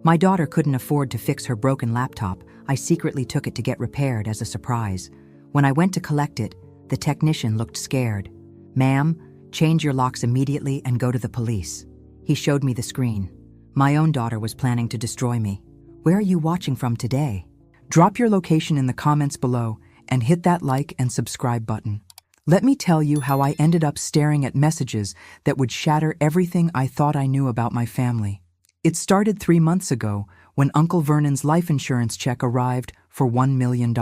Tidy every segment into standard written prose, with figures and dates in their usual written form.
My daughter couldn't afford to fix her broken laptop. I secretly took it to get repaired as a surprise. When I went to collect it, the technician looked scared. "Ma'am, change your locks immediately and go to the police." He showed me the screen. My own daughter was planning to destroy me. Where are you watching from today? Drop your location in the comments below and hit that like and subscribe button. Let me tell you how I ended up staring at messages that would shatter everything I thought I knew about my family. It started 3 months ago when Uncle Vernon's life insurance check arrived for $1 million.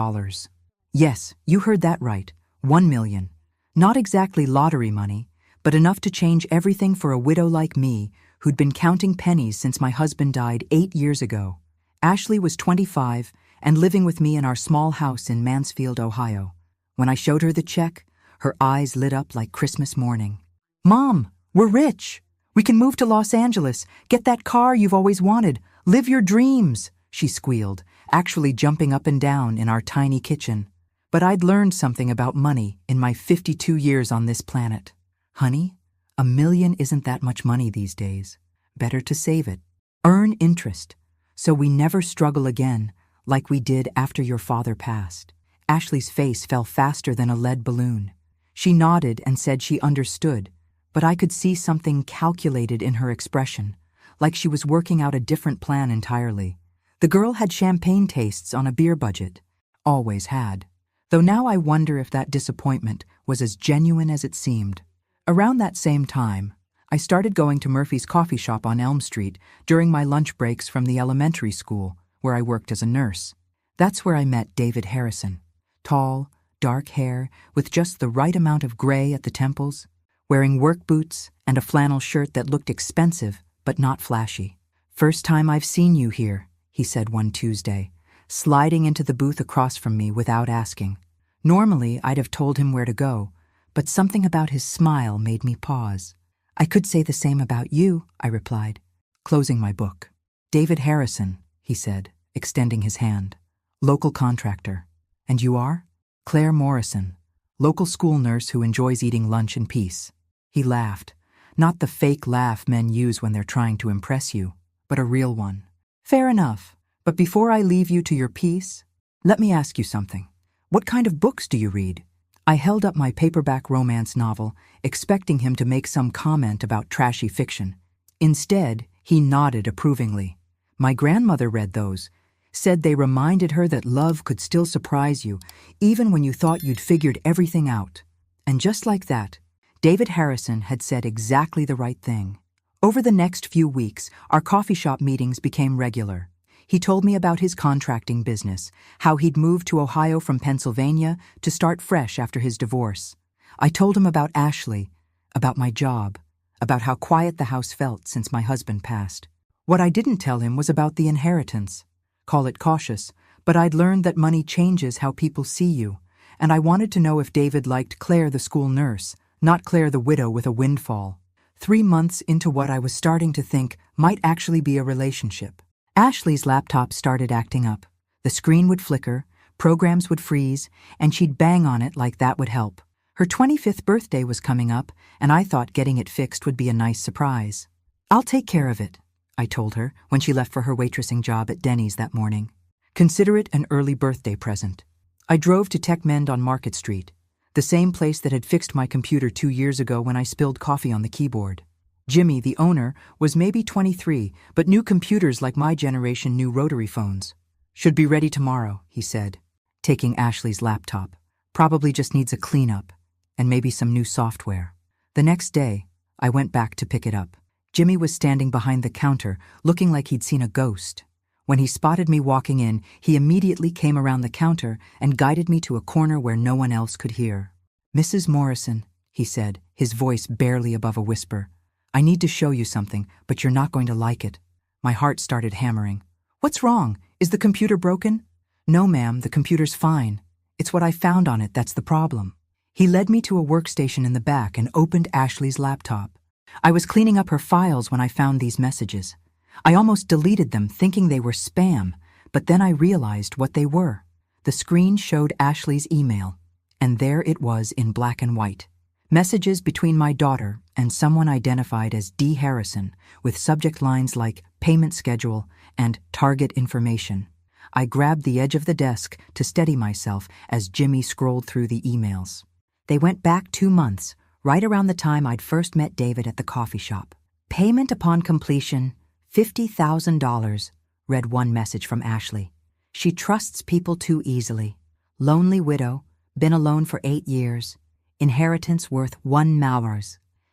Yes, you heard that right, $1 million. Not exactly lottery money, but enough to change everything for a widow like me who'd been counting pennies since my husband died 8 years ago. Ashley was 25 and living with me in our small house in Mansfield, Ohio. When I showed her the check, her eyes lit up like Christmas morning. "Mom, we're rich! We can move to Los Angeles, get that car you've always wanted, live your dreams," she squealed, actually jumping up and down in our tiny kitchen. But I'd learned something about money in my 52 years on this planet. "Honey, $1 million isn't that much money these days. Better to save it. Earn interest, so we never struggle again like we did after your father passed." Ashley's face fell faster than a lead balloon. She nodded and said she understood, but I could see something calculated in her expression, like she was working out a different plan entirely. The girl had champagne tastes on a beer budget. Always had. Though now I wonder if that disappointment was as genuine as it seemed. Around that same time, I started going to Murphy's coffee shop on Elm Street during my lunch breaks from the elementary school, where I worked as a nurse. That's where I met David Harrison. Tall, dark hair, with just the right amount of gray at the temples, wearing work boots and a flannel shirt that looked expensive but not flashy. "First time I've seen you here," he said one Tuesday, sliding into the booth across from me without asking. Normally, I'd have told him where to go, but something about his smile made me pause. "I could say the same about you," I replied, closing my book. "David Harrison," he said, extending his hand. "Local contractor. And you are?" "Claire Morrison, local school nurse who enjoys eating lunch in peace." He laughed, not the fake laugh men use when they're trying to impress you, but a real one. "Fair enough, but before I leave you to your peace, let me ask you something. What kind of books do you read?" I held up my paperback romance novel, expecting him to make some comment about trashy fiction. Instead, he nodded approvingly. "My grandmother read those. Said they reminded her that love could still surprise you, even when you thought you'd figured everything out." And just like that, David Harrison had said exactly the right thing. Over the next few weeks, our coffee shop meetings became regular. He told me about his contracting business, how he'd moved to Ohio from Pennsylvania to start fresh after his divorce. I told him about Ashley, about my job, about how quiet the house felt since my husband passed. What I didn't tell him was about the inheritance. Call it cautious, but I'd learned that money changes how people see you, and I wanted to know if David liked Claire the school nurse, not Claire the widow with a windfall. 3 months into what I was starting to think might actually be a relationship, Ashley's laptop started acting up. The screen would flicker, programs would freeze, and she'd bang on it like that would help. Her 25th birthday was coming up, and I thought getting it fixed would be a nice surprise. "I'll take care of it," I told her when she left for her waitressing job at Denny's that morning. "Consider it an early birthday present." I drove to TechMend on Market Street, the same place that had fixed my computer 2 years ago when I spilled coffee on the keyboard. Jimmy, the owner, was maybe 23, but knew computers like my generation knew rotary phones. "Should be ready tomorrow," he said, taking Ashley's laptop. "Probably just needs a cleanup, and maybe some new software." The next day, I went back to pick it up. Jimmy was standing behind the counter, looking like he'd seen a ghost. When he spotted me walking in, he immediately came around the counter and guided me to a corner where no one else could hear. "Mrs. Morrison," he said, his voice barely above a whisper, "I need to show you something, but you're not going to like it." My heart started hammering. "What's wrong? Is the computer broken?" "No, ma'am, the computer's fine. It's what I found on it that's the problem." He led me to a workstation in the back and opened Ashley's laptop. I was cleaning up her files when I found these messages. I almost deleted them thinking they were spam, but then I realized what they were. The screen showed Ashley's email, and there it was in black and white. Messages between my daughter and someone identified as D. Harrison, with subject lines like payment schedule, and target information. I grabbed the edge of the desk to steady myself as Jimmy scrolled through the emails. They went back 2 months, right around the time I'd first met David at the coffee shop. Payment upon completion, $50,000, read one message from Ashley. She trusts people too easily. Lonely widow, been alone for 8 years. Inheritance worth $1 million.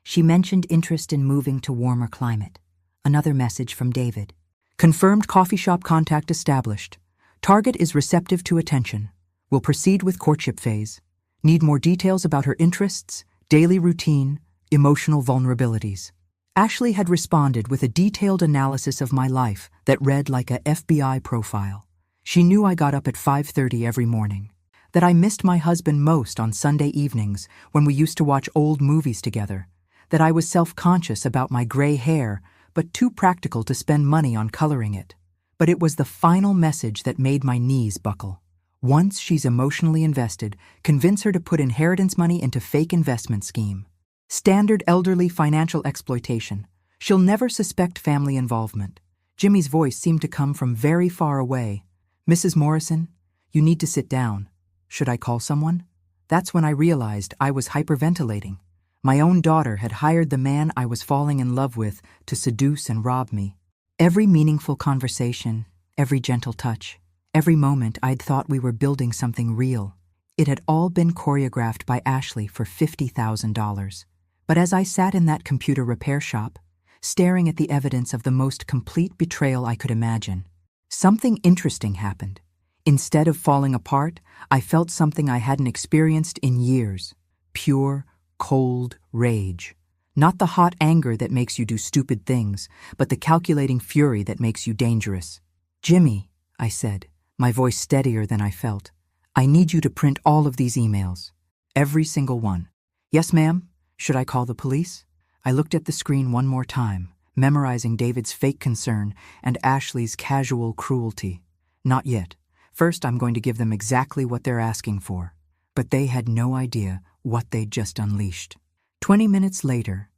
She mentioned interest in moving to warmer climate. Another message from David. Confirmed coffee shop contact established. Target is receptive to attention. Will proceed with courtship phase. Need more details about her interests, daily routine, emotional vulnerabilities. Ashley had responded with a detailed analysis of my life that read like a FBI profile. She knew I got up at 5:30 every morning, that I missed my husband most on Sunday evenings when we used to watch old movies together, that I was self-conscious about my gray hair but too practical to spend money on coloring it. But it was the final message that made my knees buckle. Once she's emotionally invested, convince her to put inheritance money into fake investment scheme. Standard elderly financial exploitation. She'll never suspect family involvement. Jimmy's voice seemed to come from very far away. Mrs. Morrison, you need to sit down. Should I call someone? That's when I realized I was hyperventilating. My own daughter had hired the man I was falling in love with to seduce and rob me. Every meaningful conversation, every gentle touch, every moment I'd thought we were building something real. It had all been choreographed by Ashley for $50,000. But as I sat in that computer repair shop, staring at the evidence of the most complete betrayal I could imagine, something interesting happened. Instead of falling apart, I felt something I hadn't experienced in years. Pure, cold rage. Not the hot anger that makes you do stupid things, but the calculating fury that makes you dangerous. Jimmy, I said, my voice steadier than I felt, I need you to print all of these emails. Every single one. Yes, ma'am? Should I call the police? I looked at the screen one more time, memorizing David's fake concern and Ashley's casual cruelty. Not yet. First, I'm going to give them exactly what they're asking for. But they had no idea what they'd just unleashed. 20 minutes later,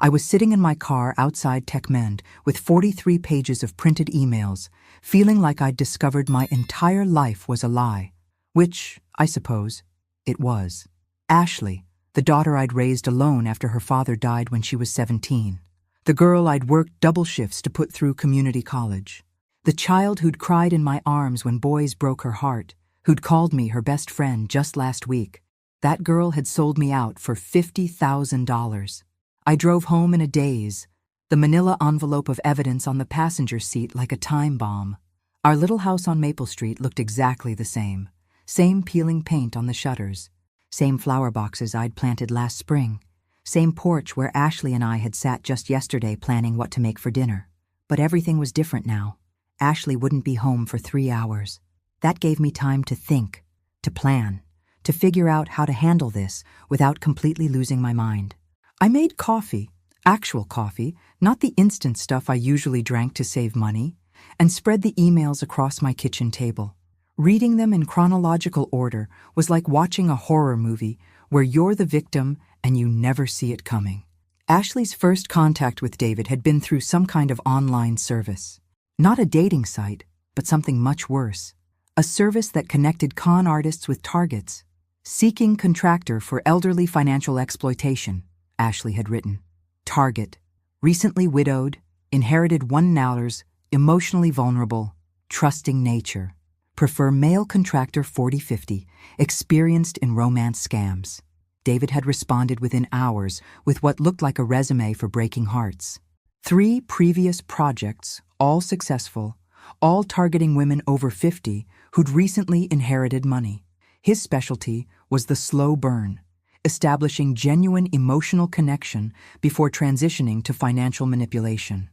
I was sitting in my car outside TechMend with 43 pages of printed emails, feeling like I'd discovered my entire life was a lie. Which, I suppose, it was. Ashley, the daughter I'd raised alone after her father died when she was 17. The girl I'd worked double shifts to put through community college. The child who'd cried in my arms when boys broke her heart, who'd called me her best friend just last week. That girl had sold me out for $50,000. I drove home in a daze, the manila envelope of evidence on the passenger seat like a time bomb. Our little house on Maple Street looked exactly the same. Same peeling paint on the shutters. Same flower boxes I'd planted last spring. Same porch where Ashley and I had sat just yesterday planning what to make for dinner. But everything was different now. Ashley wouldn't be home for 3 hours. That gave me time to think, to plan, to figure out how to handle this without completely losing my mind. I made coffee, actual coffee, not the instant stuff I usually drank to save money, and spread the emails across my kitchen table. Reading them in chronological order was like watching a horror movie where you're the victim and you never see it coming. Ashley's first contact with David had been through some kind of online service. Not a dating site, but something much worse. A service that connected con artists with targets. Seeking contractor for elderly financial exploitation, Ashley had written. Target. Recently widowed, inherited $1 million, emotionally vulnerable, trusting nature. Prefer male contractor 40-50, experienced in romance scams. David had responded within hours with what looked like a resume for breaking hearts. 3 previous projects, all successful, all targeting women over 50 who'd recently inherited money. His specialty was the slow burn, establishing genuine emotional connection before transitioning to financial manipulation.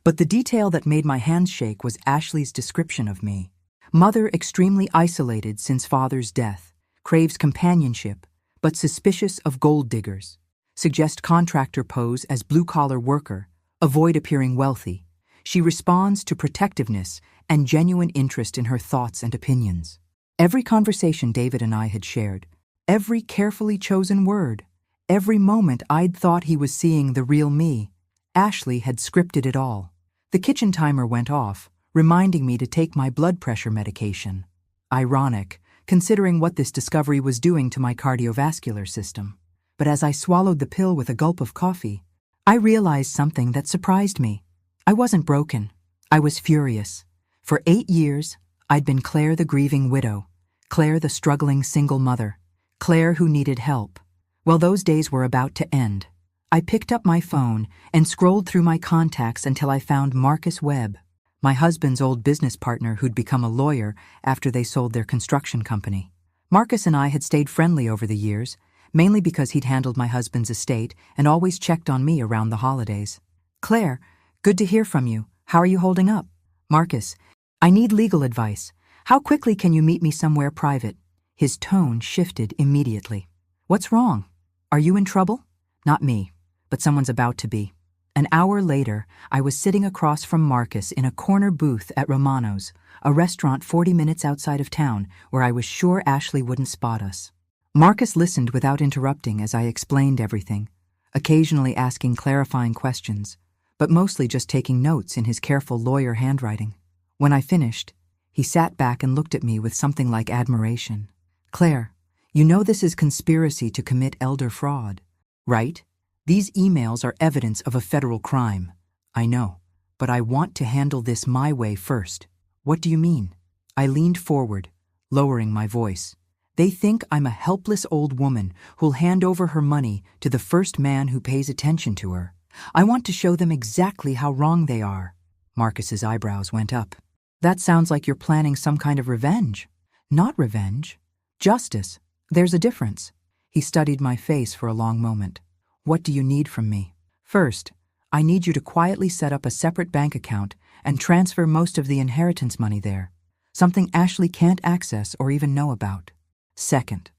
But the detail that made my hands shake was Ashley's description of me. Mother extremely isolated since father's death, craves companionship, but suspicious of gold diggers. Suggest contractor pose as blue-collar worker, avoid appearing wealthy. She responds to protectiveness and genuine interest in her thoughts and opinions. Every conversation David and I had shared, every carefully chosen word, every moment I'd thought he was seeing the real me, Ashley had scripted it all. The kitchen timer went off, reminding me to take my blood pressure medication. Ironic, considering what this discovery was doing to my cardiovascular system. But as I swallowed the pill with a gulp of coffee, I realized something that surprised me. I wasn't broken. I was furious. For 8 years, I'd been Claire the grieving widow, Claire the struggling single mother, Claire who needed help. Well, those days were about to end. I picked up my phone and scrolled through my contacts until I found Marcus Webb, my husband's old business partner who'd become a lawyer after they sold their construction company. Marcus and I had stayed friendly over the years, mainly because he'd handled my husband's estate and always checked on me around the holidays. "Claire, good to hear from you. How are you holding up?" "Marcus, I need legal advice. How quickly can you meet me somewhere private?" His tone shifted immediately. "What's wrong? Are you in trouble?" "Not me, but someone's about to be." An hour later, I was sitting across from Marcus in a corner booth at Romano's, a restaurant 40 minutes outside of town where I was sure Ashley wouldn't spot us. Marcus listened without interrupting as I explained everything, occasionally asking clarifying questions, but mostly just taking notes in his careful lawyer handwriting. When I finished, he sat back and looked at me with something like admiration. "Claire, you know this is conspiracy to commit elder fraud, right? These emails are evidence of a federal crime." "I know, but I want to handle this my way first." "What do you mean?" I leaned forward, lowering my voice. "They think I'm a helpless old woman who'll hand over her money to the first man who pays attention to her. I want to show them exactly how wrong they are." Marcus's eyebrows went up. "That sounds like you're planning some kind of revenge." "Not revenge. Justice. There's a difference." He studied my face for a long moment. "What do you need from me?" "First, I need you to quietly set up a separate bank account and transfer most of the inheritance money there, something Ashley can't access or even know about. Second,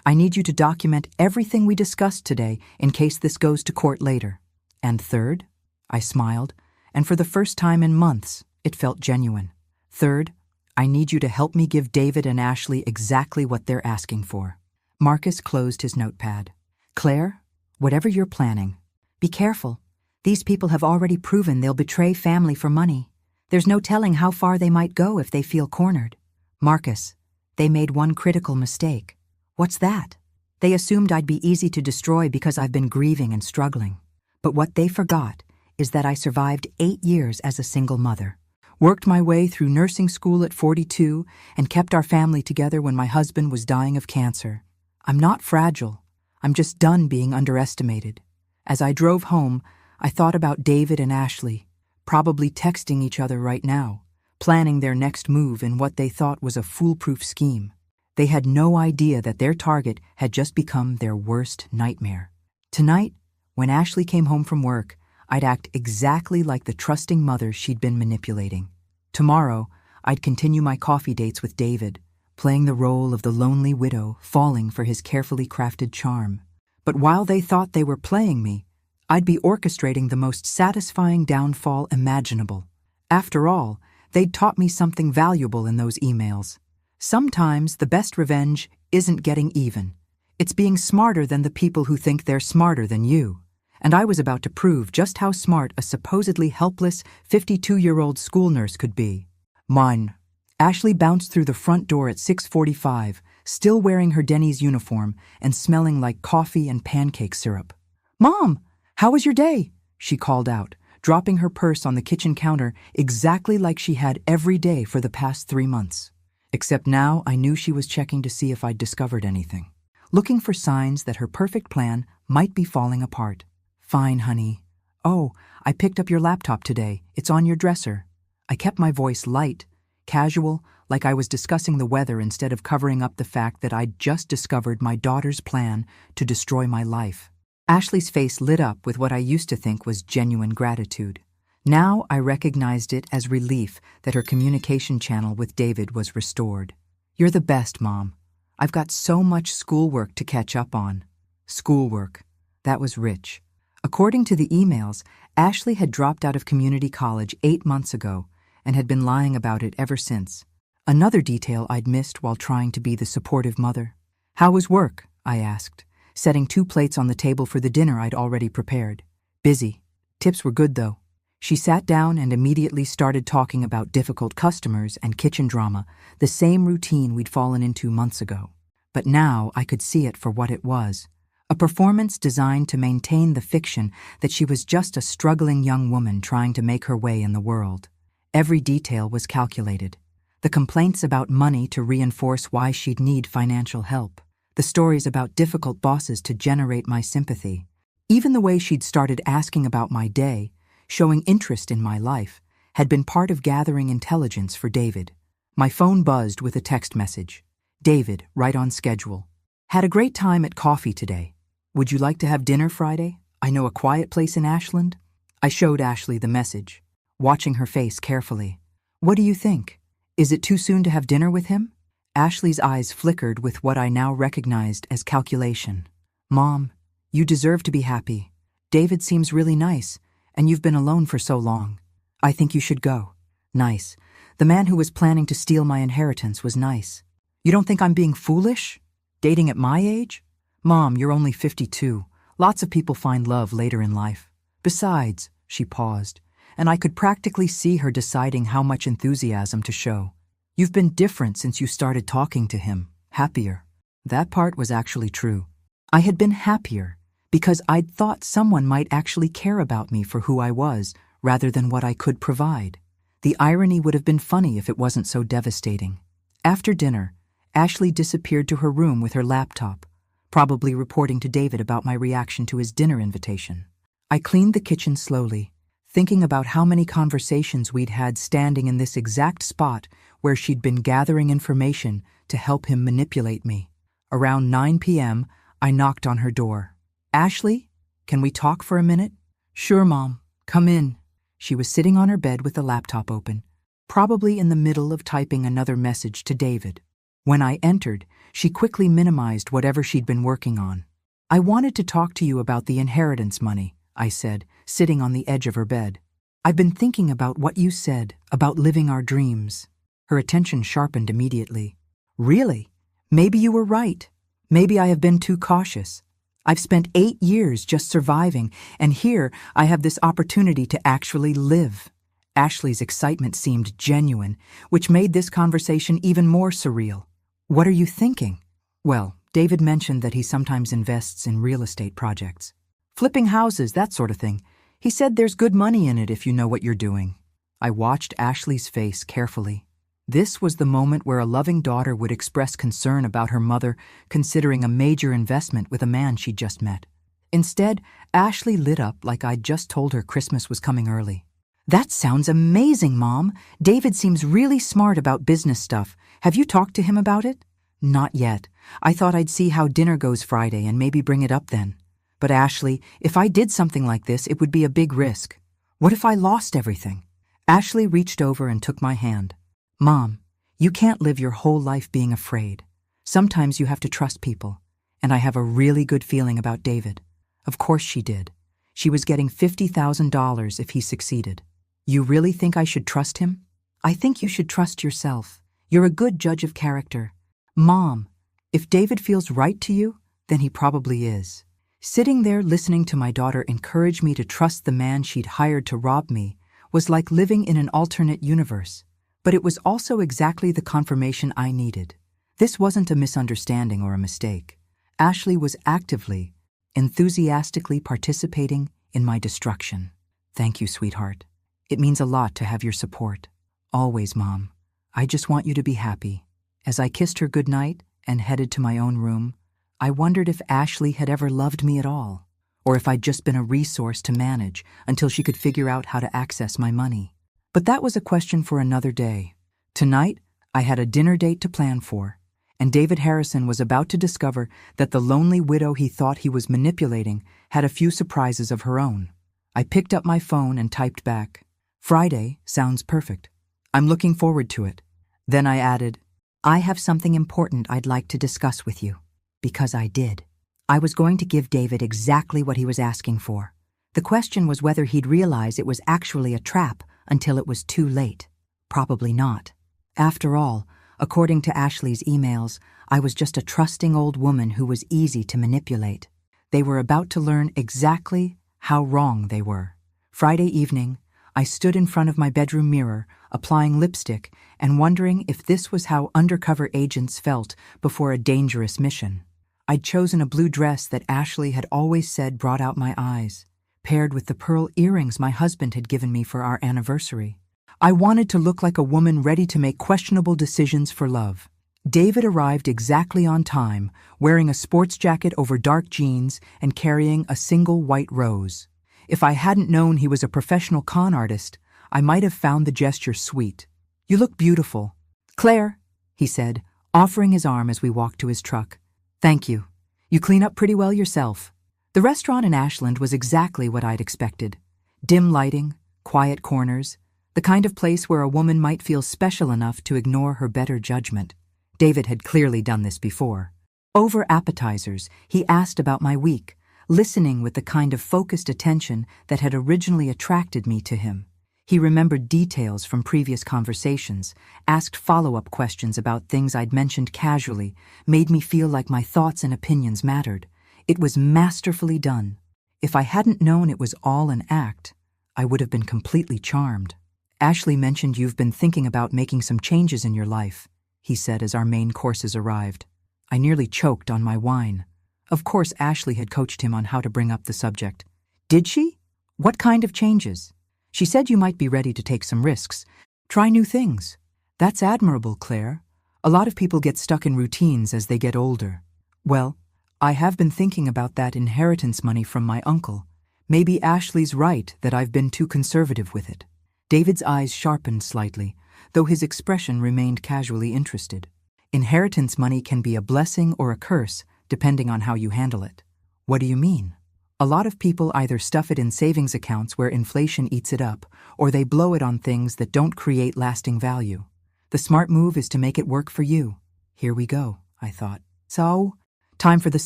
I need you to document everything we discussed today in case this goes to court later. And third," I smiled, and for the first time in months, it felt genuine. "Third, I need you to help me give David and Ashley exactly what they're asking for." Marcus closed his notepad. "Claire, whatever you're planning, be careful. These people have already proven they'll betray family for money. There's no telling how far they might go if they feel cornered. Marcus, they made one critical mistake." "What's that?" "They assumed I'd be easy to destroy because I've been grieving and struggling. But what they forgot is that I survived 8 years as a single mother, worked my way through nursing school at 42, and kept our family together when my husband was dying of cancer. I'm not fragile. I'm just done being underestimated." As I drove home, I thought about David and Ashley, probably texting each other right now, planning their next move in what they thought was a foolproof scheme. They had no idea that their target had just become their worst nightmare. Tonight, when Ashley came home from work, I'd act exactly like the trusting mother she'd been manipulating. Tomorrow, I'd continue my coffee dates with David, playing the role of the lonely widow falling for his carefully crafted charm. But while they thought they were playing me, I'd be orchestrating the most satisfying downfall imaginable. After all, they'd taught me something valuable in those emails. Sometimes the best revenge isn't getting even. It's being smarter than the people who think they're smarter than you. And I was about to prove just how smart a supposedly helpless 52-year-old school nurse could be. Mine. Ashley bounced through the front door at 6:45, still wearing her Denny's uniform and smelling like coffee and pancake syrup. "Mom, how was your day?" she called out, dropping her purse on the kitchen counter exactly like she had every day for the past 3 months. Except now I knew she was checking to see if I'd discovered anything, looking for signs that her perfect plan might be falling apart. "Fine, honey. Oh, I picked up your laptop today. It's on your dresser." I kept my voice light, casual, like I was discussing the weather instead of covering up the fact that I'd just discovered my daughter's plan to destroy my life. Ashley's face lit up with what I used to think was genuine gratitude. Now I recognized it as relief that her communication channel with David was restored. "You're the best, Mom. I've got so much schoolwork to catch up on." Schoolwork. That was rich. According to the emails, Ashley had dropped out of community college 8 months ago and had been lying about it ever since. Another detail I'd missed while trying to be the supportive mother. "How was work?" I asked, setting 2 plates on the table for the dinner I'd already prepared. "Busy. Tips were good, though." She sat down and immediately started talking about difficult customers and kitchen drama, the same routine we'd fallen into months ago. But now I could see it for what it was. A performance designed to maintain the fiction that she was just a struggling young woman trying to make her way in the world. Every detail was calculated. The complaints about money to reinforce why she'd need financial help. The stories about difficult bosses to generate my sympathy. Even the way she'd started asking about my day, showing interest in my life, had been part of gathering intelligence for David. My phone buzzed with a text message. David, right on schedule. Had a great time at coffee today. Would you like to have dinner Friday? I know a quiet place in Ashland. I showed Ashley the message, watching her face carefully. What do you think? Is it too soon to have dinner with him? Ashley's eyes flickered with what I now recognized as calculation. Mom, you deserve to be happy. David seems really nice, and you've been alone for so long. I think you should go. Nice. The man who was planning to steal my inheritance was nice. You don't think I'm being foolish? Dating at my age? Mom, you're only 52. Lots of people find love later in life. Besides, she paused, and I could practically see her deciding how much enthusiasm to show. You've been different since you started talking to him, happier. That part was actually true. I had been happier because I'd thought someone might actually care about me for who I was rather than what I could provide. The irony would have been funny if it wasn't so devastating. After dinner, Ashley disappeared to her room with her laptop, probably reporting to David about my reaction to his dinner invitation. I cleaned the kitchen slowly, thinking about how many conversations we'd had standing in this exact spot where she'd been gathering information to help him manipulate me. Around 9 p.m., I knocked on her door. Ashley, can we talk for a minute? Sure, Mom. Come in. She was sitting on her bed with the laptop open, probably in the middle of typing another message to David. When I entered, she quickly minimized whatever she'd been working on. I wanted to talk to you about the inheritance money, I said, sitting on the edge of her bed. I've been thinking about what you said about living our dreams. Her attention sharpened immediately. Really? Maybe you were right. Maybe I have been too cautious. I've spent 8 years just surviving, and here I have this opportunity to actually live. Ashley's excitement seemed genuine, which made this conversation even more surreal. What are you thinking? Well, David mentioned that he sometimes invests in real estate projects. Flipping houses, that sort of thing. He said there's good money in it if you know what you're doing. I watched Ashley's face carefully. This was the moment where a loving daughter would express concern about her mother considering a major investment with a man she'd just met. Instead, Ashley lit up like I'd just told her Christmas was coming early. That sounds amazing, Mom. David seems really smart about business stuff. Have you talked to him about it? Not yet. I thought I'd see how dinner goes Friday and maybe bring it up then. But Ashley, if I did something like this, it would be a big risk. What if I lost everything? Ashley reached over and took my hand. Mom, you can't live your whole life being afraid. Sometimes you have to trust people. And I have a really good feeling about David. Of course she did. She was getting $50,000 if he succeeded. You really think I should trust him? I think you should trust yourself. You're a good judge of character. Mom, if David feels right to you, then he probably is. Sitting there listening to my daughter encourage me to trust the man she'd hired to rob me was like living in an alternate universe. But it was also exactly the confirmation I needed. This wasn't a misunderstanding or a mistake. Ashley was actively, enthusiastically participating in my destruction. Thank you, sweetheart. It means a lot to have your support. Always, Mom. I just want you to be happy. As I kissed her goodnight and headed to my own room, I wondered if Ashley had ever loved me at all, or if I'd just been a resource to manage until she could figure out how to access my money. But that was a question for another day. Tonight, I had a dinner date to plan for, and David Harrison was about to discover that the lonely widow he thought he was manipulating had a few surprises of her own. I picked up my phone and typed back, Friday sounds perfect. I'm looking forward to it. Then I added, I have something important I'd like to discuss with you. Because I did. I was going to give David exactly what he was asking for. The question was whether he'd realize it was actually a trap until it was too late. Probably not. After all, according to Ashley's emails, I was just a trusting old woman who was easy to manipulate. They were about to learn exactly how wrong they were. Friday evening, I stood in front of my bedroom mirror, applying lipstick and wondering if this was how undercover agents felt before a dangerous mission. I'd chosen a blue dress that Ashley had always said brought out my eyes, paired with the pearl earrings my husband had given me for our anniversary. I wanted to look like a woman ready to make questionable decisions for love. David arrived exactly on time, wearing a sports jacket over dark jeans and carrying a single white rose. If I hadn't known he was a professional con artist, I might have found the gesture sweet. "You look beautiful." "Claire," he said, offering his arm as we walked to his truck. "Thank you. You clean up pretty well yourself." The restaurant in Ashland was exactly what I'd expected. Dim lighting, quiet corners, the kind of place where a woman might feel special enough to ignore her better judgment. David had clearly done this before. Over appetizers, he asked about my week, listening with the kind of focused attention that had originally attracted me to him. He remembered details from previous conversations, asked follow-up questions about things I'd mentioned casually, made me feel like my thoughts and opinions mattered. It was masterfully done. If I hadn't known it was all an act, I would have been completely charmed. "Ashley mentioned you've been thinking about making some changes in your life," he said as our main courses arrived. I nearly choked on my wine. Of course Ashley had coached him on how to bring up the subject. "Did she? What kind of changes?" "She said you might be ready to take some risks. Try new things." "That's admirable, Claire. A lot of people get stuck in routines as they get older." "Well, I have been thinking about that inheritance money from my uncle. Maybe Ashley's right that I've been too conservative with it." David's eyes sharpened slightly, though his expression remained casually interested. "Inheritance money can be a blessing or a curse, depending on how you handle it." "What do you mean?" "A lot of people either stuff it in savings accounts where inflation eats it up, or they blow it on things that don't create lasting value. The smart move is to make it work for you." Here we go, I thought. "So, time for the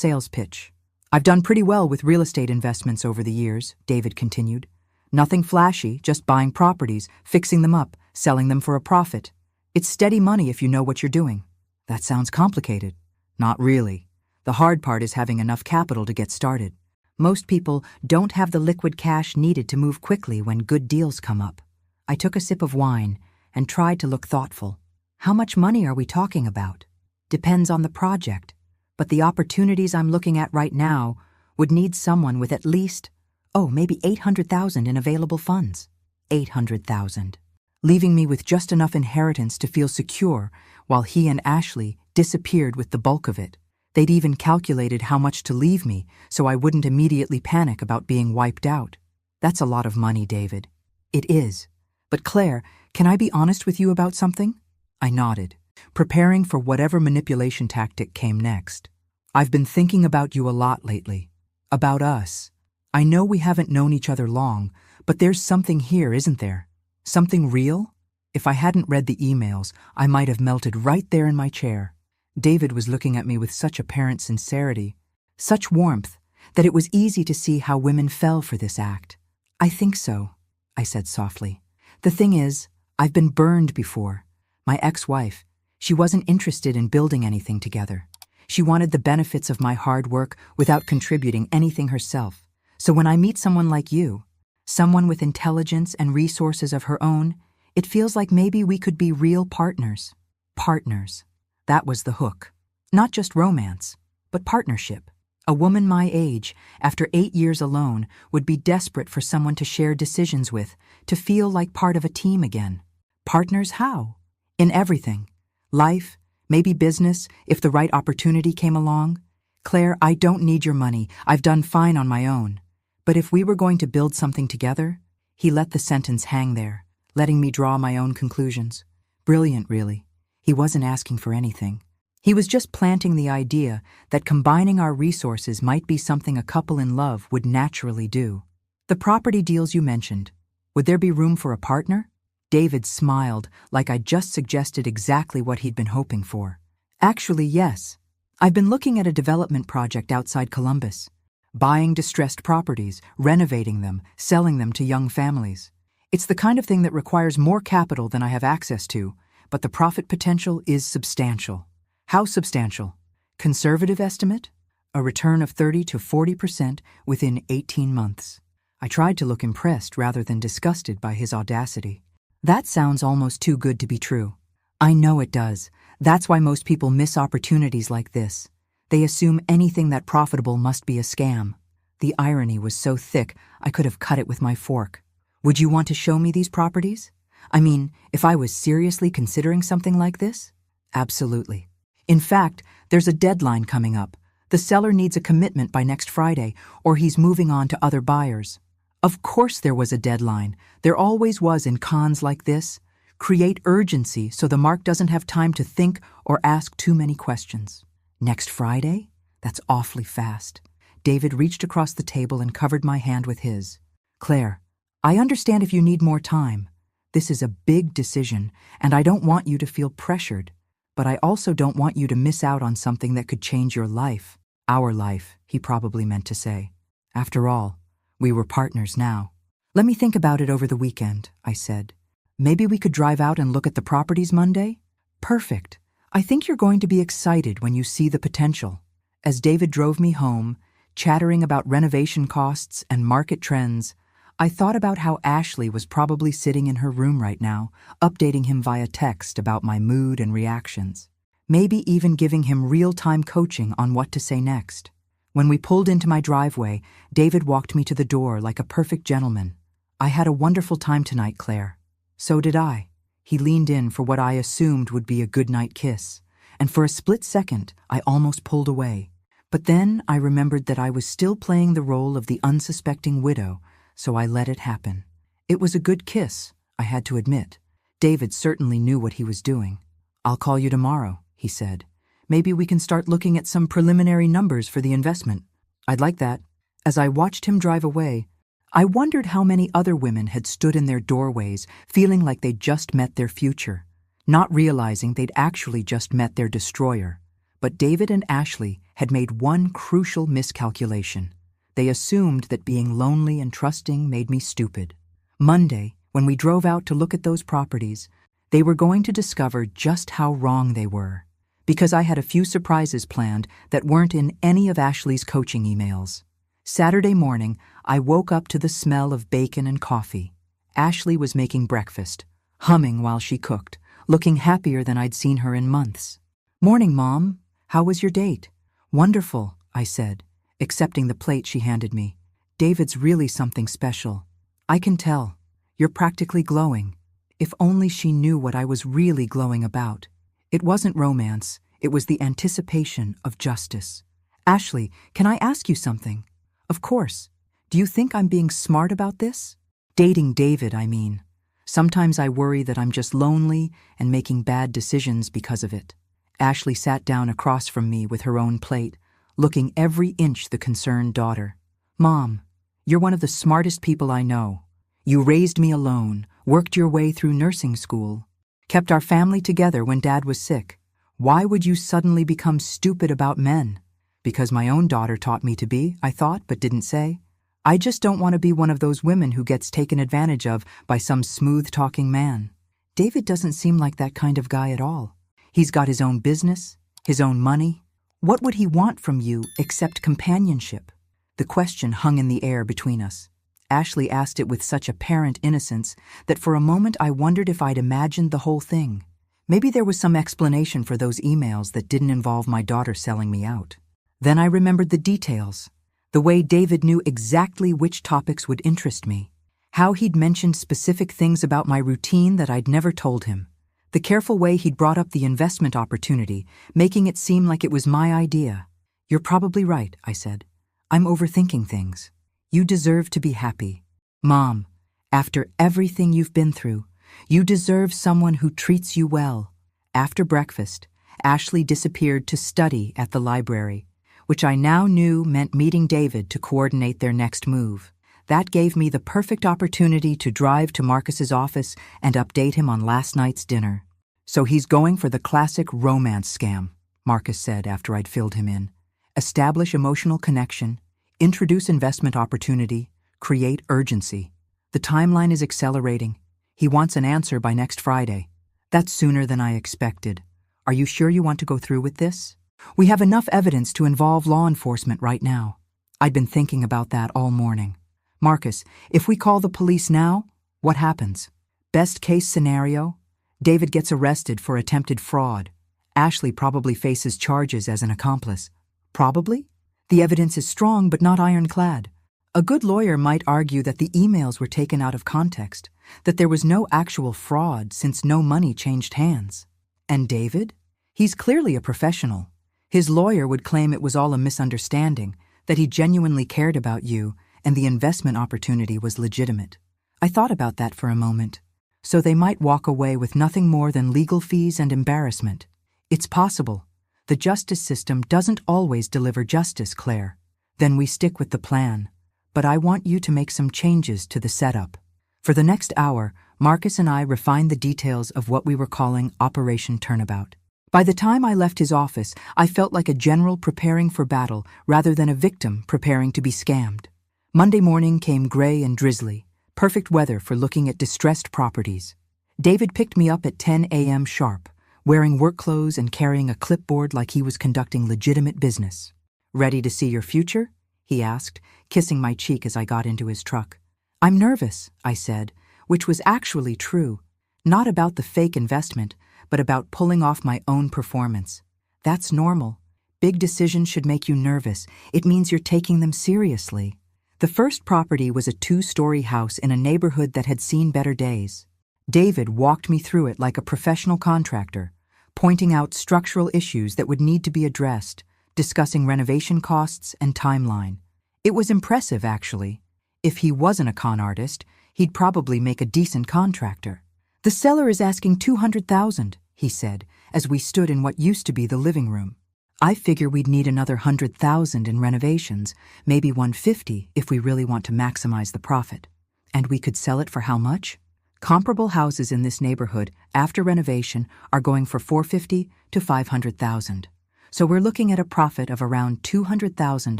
sales pitch. I've done pretty well with real estate investments over the years," David continued. "Nothing flashy, just buying properties, fixing them up, selling them for a profit. It's steady money if you know what you're doing." "That sounds complicated." "Not really. The hard part is having enough capital to get started. Most people don't have the liquid cash needed to move quickly when good deals come up." I took a sip of wine and tried to look thoughtful. "How much money are we talking about?" "Depends on the project, but the opportunities I'm looking at right now would need someone with at least, maybe 800,000 in available funds." 800,000. Leaving me with just enough inheritance to feel secure while he and Ashley disappeared with the bulk of it. They'd even calculated how much to leave me so I wouldn't immediately panic about being wiped out. "That's a lot of money, David." "It is. But Claire, can I be honest with you about something?" I nodded, preparing for whatever manipulation tactic came next. "I've been thinking about you a lot lately. About us. I know we haven't known each other long, but there's something here, isn't there? Something real?" If I hadn't read the emails, I might have melted right there in my chair. David was looking at me with such apparent sincerity, such warmth, that it was easy to see how women fell for this act. "I think so," I said softly. "The thing is, I've been burned before. My ex-wife, she wasn't interested in building anything together. She wanted the benefits of my hard work without contributing anything herself. So when I meet someone like you, someone with intelligence and resources of her own, it feels like maybe we could be real partners." Partners. That was the hook. Not just romance, but partnership. A woman my age, after 8 years alone, would be desperate for someone to share decisions with, to feel like part of a team again. Partners how? In everything. Life, maybe business, if the right opportunity came along. "Claire, I don't need your money. I've done fine on my own. But if we were going to build something together," he let the sentence hang there, letting me draw my own conclusions. Brilliant, really. He wasn't asking for anything. He was just planting the idea that combining our resources might be something a couple in love would naturally do. "The property deals you mentioned, would there be room for a partner?" David smiled like I'd just suggested exactly what he'd been hoping for. "Actually, yes. I've been looking at a development project outside Columbus. Buying distressed properties, renovating them, selling them to young families. It's the kind of thing that requires more capital than I have access to, but the profit potential is substantial." "How substantial?" "Conservative estimate? A return of 30 to 40% within 18 months. I tried to look impressed rather than disgusted by his audacity. That sounds almost too good to be true. I know it does. That's why most people miss opportunities like this. They assume anything that profitable must be a scam. The irony was so thick, I could have cut it with my fork. Would you want to show me these properties? I mean, if I was seriously considering something like this? Absolutely. In fact, there's a deadline coming up. The seller needs a commitment by next Friday, or he's moving on to other buyers. Of course there was a deadline. There always was in cons like this. Create urgency so the mark doesn't have time to think or ask too many questions. Next Friday? That's awfully fast. David reached across the table and covered my hand with his. Claire, I understand if you need more time. This is a big decision, and I don't want you to feel pressured. But I also don't want you to miss out on something that could change your life. Our life, he probably meant to say. After all, we were partners now. Let me think about it over the weekend, I said. Maybe we could drive out and look at the properties Monday? Perfect. I think you're going to be excited when you see the potential. As David drove me home, chattering about renovation costs and market trends, I thought about how Ashley was probably sitting in her room right now, updating him via text about my mood and reactions. Maybe even giving him real-time coaching on what to say next. When we pulled into my driveway, David walked me to the door like a perfect gentleman. I had a wonderful time tonight, Claire. So did I. He leaned in for what I assumed would be a goodnight kiss, and for a split second, I almost pulled away. But then I remembered that I was still playing the role of the unsuspecting widow, so I let it happen. It was a good kiss, I had to admit. David certainly knew what he was doing. I'll call you tomorrow, he said. Maybe we can start looking at some preliminary numbers for the investment. I'd like that. As I watched him drive away, I wondered how many other women had stood in their doorways feeling like they'd just met their future, not realizing they'd actually just met their destroyer. But David and Ashley had made one crucial miscalculation. They assumed that being lonely and trusting made me stupid. Monday, when we drove out to look at those properties, they were going to discover just how wrong they were, because I had a few surprises planned that weren't in any of Ashley's coaching emails. Saturday morning, I woke up to the smell of bacon and coffee. Ashley was making breakfast, humming while she cooked, looking happier than I'd seen her in months. "Morning, Mom. How was your date?" "Wonderful," I said, accepting the plate she handed me. "David's really something special. I can tell. You're practically glowing." If only she knew what I was really glowing about. It wasn't romance, it was the anticipation of justice. "Ashley, can I ask you something?" "Of course. Do you think I'm being smart about this?" "Dating David, I mean. Sometimes I worry that I'm just lonely and making bad decisions because of it." Ashley sat down across from me with her own plate, looking every inch the concerned daughter. "Mom, you're one of the smartest people I know. You raised me alone, worked your way through nursing school, kept our family together when Dad was sick. Why would you suddenly become stupid about men?" "Because my own daughter taught me to be," I thought, but didn't say. "I just don't want to be one of those women who gets taken advantage of by some smooth-talking man." David doesn't seem like that kind of guy at all. He's got his own business, his own money. What would he want from you except companionship? The question hung in the air between us. Ashley asked it with such apparent innocence that for a moment I wondered if I'd imagined the whole thing. Maybe there was some explanation for those emails that didn't involve my daughter selling me out. Then I remembered the details, the way David knew exactly which topics would interest me, how he'd mentioned specific things about my routine that I'd never told him, the careful way he'd brought up the investment opportunity, making it seem like it was my idea. "You're probably right," I said. "I'm overthinking things. You deserve to be happy. Mom, after everything you've been through, you deserve someone who treats you well." After breakfast, Ashley disappeared to study at the library, which I now knew meant meeting David to coordinate their next move. That gave me the perfect opportunity to drive to Marcus's office and update him on last night's dinner. "So he's going for the classic romance scam," Marcus said after I'd filled him in. "Establish emotional connection, introduce investment opportunity, create urgency. The timeline is accelerating. He wants an answer by next Friday. That's sooner than I expected. Are you sure you want to go through with this? We have enough evidence to involve law enforcement right now." I'd been thinking about that all morning. Marcus, if we call the police now, what happens? Best case scenario? David gets arrested for attempted fraud. Ashley probably faces charges as an accomplice. Probably? The evidence is strong but not ironclad. A good lawyer might argue that the emails were taken out of context, that there was no actual fraud since no money changed hands. And David? He's clearly a professional. His lawyer would claim it was all a misunderstanding, that he genuinely cared about you and the investment opportunity was legitimate. I thought about that for a moment. So they might walk away with nothing more than legal fees and embarrassment. It's possible. The justice system doesn't always deliver justice, Claire. Then we stick with the plan. But I want you to make some changes to the setup. For the next hour, Marcus and I refined the details of what we were calling Operation Turnabout. By the time I left his office, I felt like a general preparing for battle rather than a victim preparing to be scammed. Monday morning came gray and drizzly, perfect weather for looking at distressed properties. David picked me up at 10 a.m. sharp, wearing work clothes and carrying a clipboard like he was conducting legitimate business. "Ready to see your future?" he asked, kissing my cheek as I got into his truck. "I'm nervous," I said, which was actually true. Not about the fake investment, but about pulling off my own performance. That's normal. Big decisions should make you nervous. It means you're taking them seriously. The first property was a 2-story house in a neighborhood that had seen better days. David walked me through it like a professional contractor, pointing out structural issues that would need to be addressed, discussing renovation costs and timeline. It was impressive, actually. If he wasn't a con artist, he'd probably make a decent contractor. "The seller is asking $200,000, he said, as we stood in what used to be the living room. "I figure we'd need another $100,000 in renovations, maybe $150 if we really want to maximize the profit. And we could sell it for how much? Comparable houses in this neighborhood, after renovation, are going for $450,000 to $500,000. So we're looking at a profit of around $200,000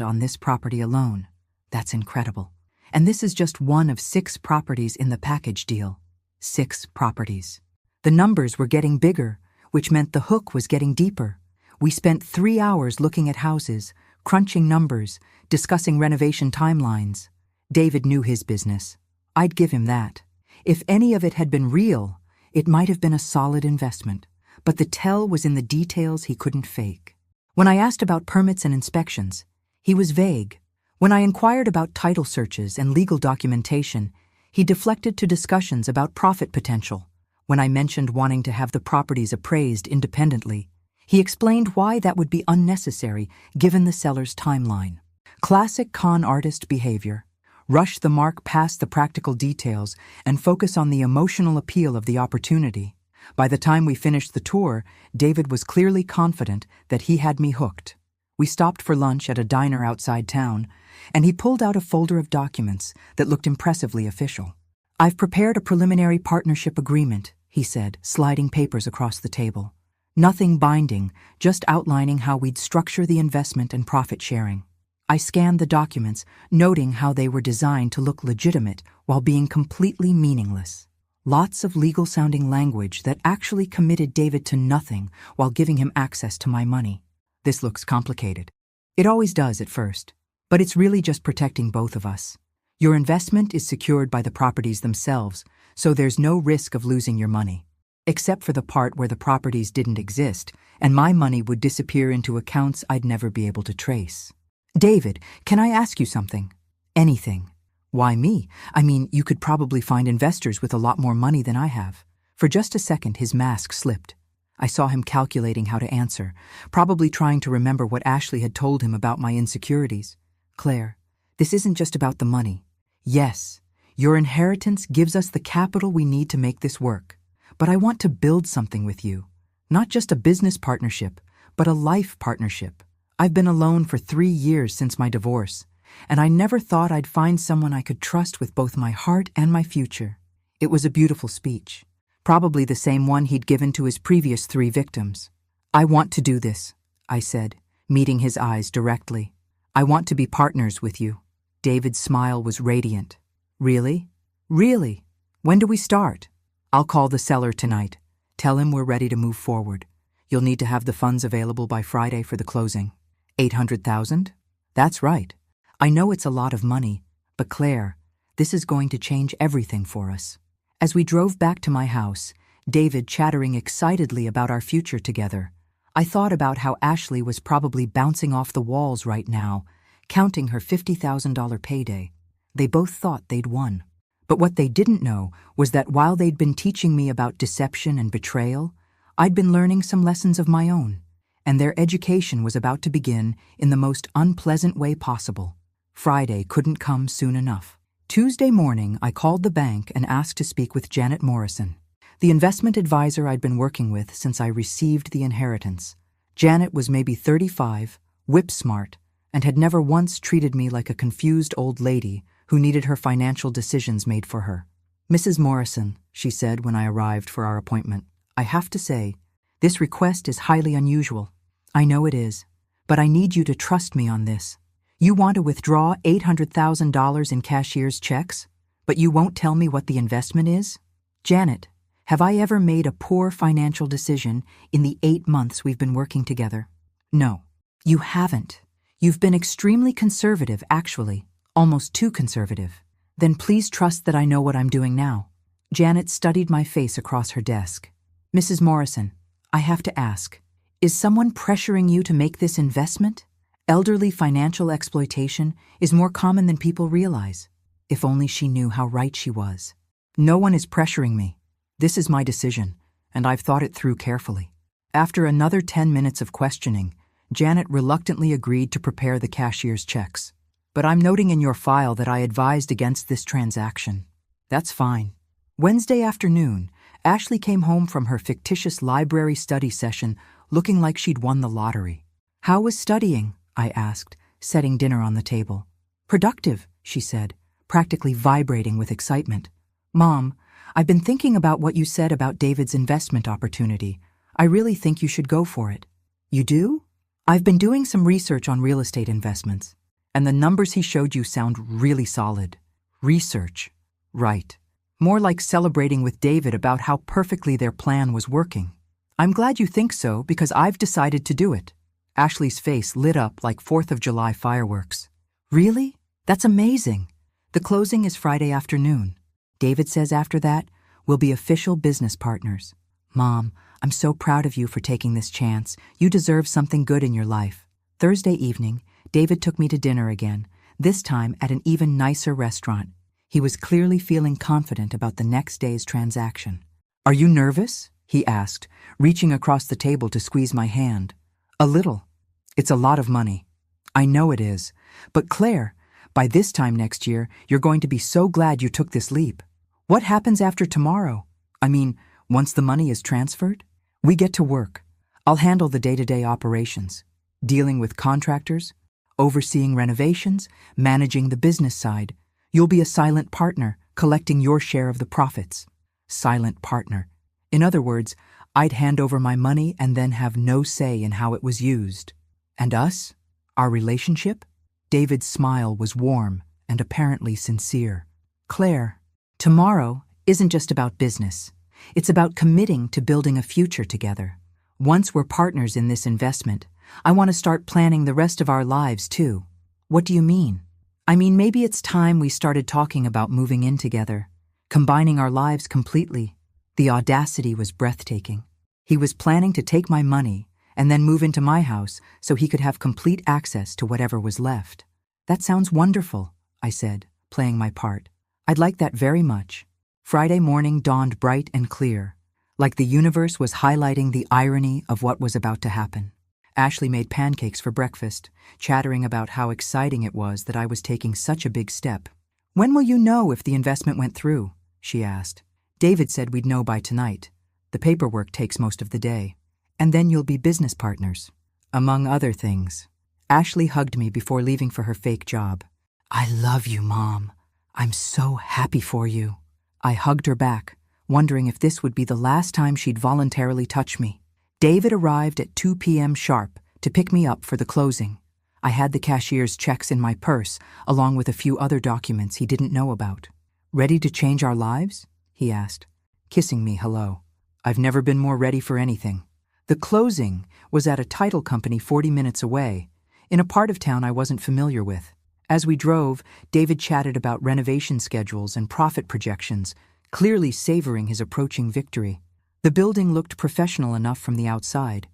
on this property alone. That's incredible. And this is just one of 6 properties in the package deal. 6 properties. The numbers were getting bigger, which meant the hook was getting deeper. We spent 3 hours looking at houses, crunching numbers, discussing renovation timelines. David knew his business. I'd give him that. If any of it had been real, it might have been a solid investment. But the tell was in the details he couldn't fake. When I asked about permits and inspections, he was vague. When I inquired about title searches and legal documentation, he deflected to discussions about profit potential. When I mentioned wanting to have the properties appraised independently, he explained why that would be unnecessary given the seller's timeline. Classic con artist behavior. Rush the mark past the practical details and focus on the emotional appeal of the opportunity. By the time we finished the tour, David was clearly confident that he had me hooked. We stopped for lunch at a diner outside town, and he pulled out a folder of documents that looked impressively official. "I've prepared a preliminary partnership agreement," he said, sliding papers across the table. "Nothing binding, just outlining how we'd structure the investment and profit sharing." I scanned the documents, noting how they were designed to look legitimate while being completely meaningless. Lots of legal-sounding language that actually committed David to nothing while giving him access to my money. This looks complicated. It always does at first, but it's really just protecting both of us. Your investment is secured by the properties themselves, so there's no risk of losing your money. Except for the part where the properties didn't exist, and my money would disappear into accounts I'd never be able to trace. "David, can I ask you something?" "Anything." "Why me? I mean, you could probably find investors with a lot more money than I have." For just a second, his mask slipped. I saw him calculating how to answer, probably trying to remember what Ashley had told him about my insecurities. "Claire, this isn't just about the money. Yes, your inheritance gives us the capital we need to make this work. But I want to build something with you. Not just a business partnership, but a life partnership. I've been alone for 3 years since my divorce, and I never thought I'd find someone I could trust with both my heart and my future." It was a beautiful speech, probably the same one he'd given to his previous 3 victims. "I want to do this," I said, meeting his eyes directly. "I want to be partners with you." David's smile was radiant. "Really? Really? When do we start?" "I'll call the seller tonight. Tell him we're ready to move forward. You'll need to have the funds available by Friday for the closing." $800,000? That's right. I know it's a lot of money, but Claire, This is going to change everything for us. As we drove back to my house, David chattering excitedly about our future together, I thought about how Ashley was probably bouncing off the walls right now, counting her $50,000 payday. They both thought they'd won. But what they didn't know was that while they'd been teaching me about deception and betrayal, I'd been learning some lessons of my own, and their education was about to begin in the most unpleasant way possible. Friday couldn't come soon enough. Tuesday morning, I called the bank and asked to speak with Janet Morrison, the investment advisor I'd been working with since I received the inheritance. Janet was maybe 35, whip-smart, and had never once treated me like a confused old lady who needed her financial decisions made for her. "Mrs. Morrison," she said when I arrived for our appointment, "I have to say, this request is highly unusual. I know it is, but I need you to trust me on this. You want to withdraw $800,000 in cashier's checks, but you won't tell me what the investment is? Janet, have I ever made a poor financial decision in the 8 months we've been working together? No, you haven't. You've been extremely conservative, actually, almost too conservative. Then please trust that I know what I'm doing now." Janet studied my face across her desk. "Mrs. Morrison, I have to ask, is someone pressuring you to make this investment? Elderly financial exploitation is more common than people realize." If only she knew how right she was. "No one is pressuring me. This is my decision, and I've thought it through carefully." After another 10 minutes of questioning, Janet reluctantly agreed to prepare the cashier's checks. "But I'm noting in your file that I advised against this transaction." "That's fine." Wednesday afternoon, Ashley came home from her fictitious library study session looking like she'd won the lottery. "How was studying?" I asked, setting dinner on the table. "Productive," she said, practically vibrating with excitement. "Mom, I've been thinking about what you said about David's investment opportunity. I really think you should go for it." "You do?" "I've been doing some research on real estate investments, and the numbers he showed you sound really solid." "Research." "Right. More like celebrating with David about how perfectly their plan was working." "I'm glad you think so, because I've decided to do it." Ashley's face lit up like 4th of July fireworks. "Really? That's amazing. The closing is Friday afternoon. David says after that, we'll be official business partners." "Mom, I'm so proud of you for taking this chance. You deserve something good in your life." Thursday evening, David took me to dinner again, this time at an even nicer restaurant. He was clearly feeling confident about the next day's transaction. "Are you nervous?" he asked, reaching across the table to squeeze my hand. "A little. It's a lot of money." "I know it is. But Claire, by this time next year, you're going to be so glad you took this leap. What happens after tomorrow? I mean, once the money is transferred? We get to work. I'll handle the day-to-day operations, dealing with contractors, overseeing renovations, managing the business side. You'll be a silent partner, collecting your share of the profits." Silent partner. In other words, I'd hand over my money and then have no say in how it was used. "And us? Our relationship?" David's smile was warm and apparently sincere. "Claire, tomorrow isn't just about business. It's about committing to building a future together. Once we're partners in this investment, I want to start planning the rest of our lives too." "What do you mean?" "I mean, maybe it's time we started talking about moving in together, combining our lives completely." The audacity was breathtaking. He was planning to take my money and then move into my house so he could have complete access to whatever was left. "That sounds wonderful," I said, playing my part. "I'd like that very much." Friday morning dawned bright and clear, like the universe was highlighting the irony of what was about to happen. Ashley made pancakes for breakfast, chattering about how exciting it was that I was taking such a big step. "When will you know if the investment went through?" she asked. "David said we'd know by tonight. The paperwork takes most of the day. And then you'll be business partners, among other things." Ashley hugged me before leaving for her fake job. "I love you, Mom. I'm so happy for you." I hugged her back, wondering if this would be the last time she'd voluntarily touch me. David arrived at 2 p.m. sharp to pick me up for the closing. I had the cashier's checks in my purse, along with a few other documents he didn't know about. "Ready to change our lives?" he asked, kissing me hello. I've never been more ready for anything. The closing was at a title company 40 minutes away, in a part of town I wasn't familiar with. As we drove, David chatted about renovation schedules and profit projections, clearly savoring his approaching victory. The building looked professional enough from the outside,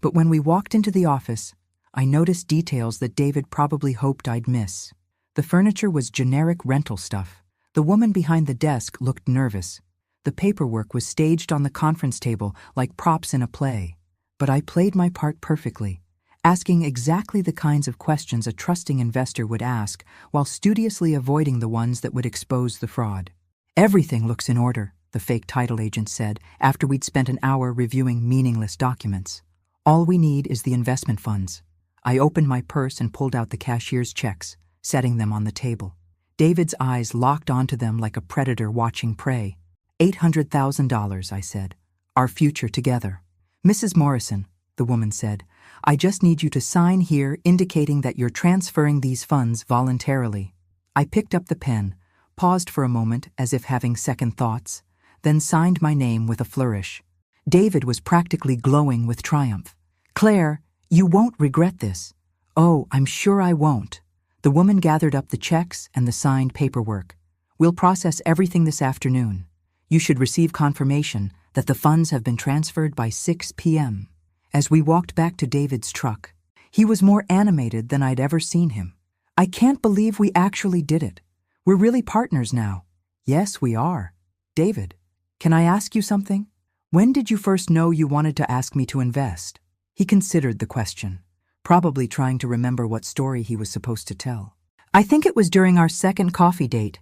but when we walked into the office, I noticed details that David probably hoped I'd miss. The furniture was generic rental stuff. The woman behind the desk looked nervous. The paperwork was staged on the conference table like props in a play. But I played my part perfectly, asking exactly the kinds of questions a trusting investor would ask while studiously avoiding the ones that would expose the fraud. "Everything looks in order," the fake title agent said after we'd spent an hour reviewing meaningless documents. "All we need is the investment funds." I opened my purse and pulled out the cashier's checks, setting them on the table. David's eyes locked onto them like a predator watching prey. $800,000, I said. "Our future together." "Mrs. Morrison," the woman said, "I just need you to sign here indicating that you're transferring these funds voluntarily." I picked up the pen, paused for a moment as if having second thoughts, then signed my name with a flourish. David was practically glowing with triumph. "Claire, you won't regret this." "Oh, I'm sure I won't." The woman gathered up the checks and the signed paperwork. "We'll process everything this afternoon. You should receive confirmation that the funds have been transferred by 6 p.m. As we walked back to David's truck, he was more animated than I'd ever seen him. "I can't believe we actually did it. We're really partners now." "Yes, we are." "David, can I ask you something? When did you first know you wanted to ask me to invest?" He considered the question, probably trying to remember what story he was supposed to tell. "I think it was during our second coffee date.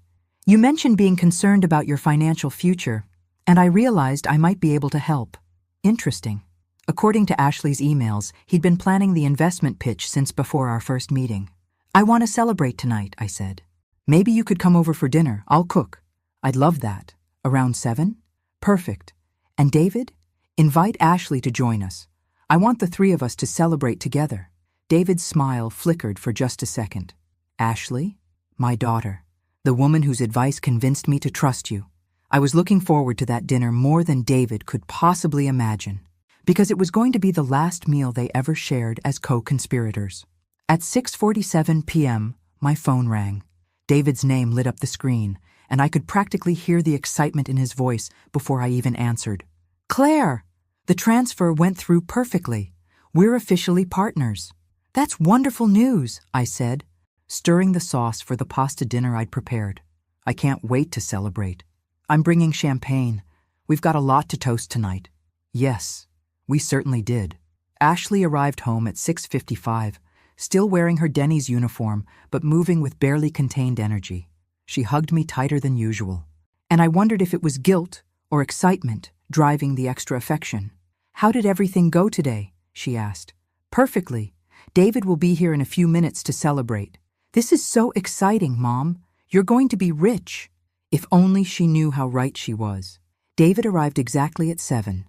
You mentioned being concerned about your financial future, and I realized I might be able to help." "Interesting." According to Ashley's emails, he'd been planning the investment pitch since before our first meeting. "I want to celebrate tonight," I said. "Maybe you could come over for dinner. I'll cook." "I'd love that. Around 7? "Perfect. And David, invite Ashley to join us. I want the three of us to celebrate together." David's smile flickered for just a second. "Ashley? My daughter. The woman whose advice convinced me to trust you." I was looking forward to that dinner more than David could possibly imagine, because it was going to be the last meal they ever shared as co-conspirators. At 6:47 p.m., my phone rang. David's name lit up the screen, and I could practically hear the excitement in his voice before I even answered. "Claire, the transfer went through perfectly. We're officially partners." "That's wonderful news," I said, stirring the sauce for the pasta dinner I'd prepared. "I can't wait to celebrate. I'm bringing champagne. We've got a lot to toast tonight." Yes, we certainly did. Ashley arrived home at 6:55, still wearing her Denny's uniform, but moving with barely contained energy. She hugged me tighter than usual, and I wondered if it was guilt or excitement driving the extra affection. "How did everything go today?" she asked. "Perfectly. David will be here in a few minutes to celebrate." "This is so exciting, Mom. You're going to be rich." If only she knew how right she was. David arrived exactly at 7,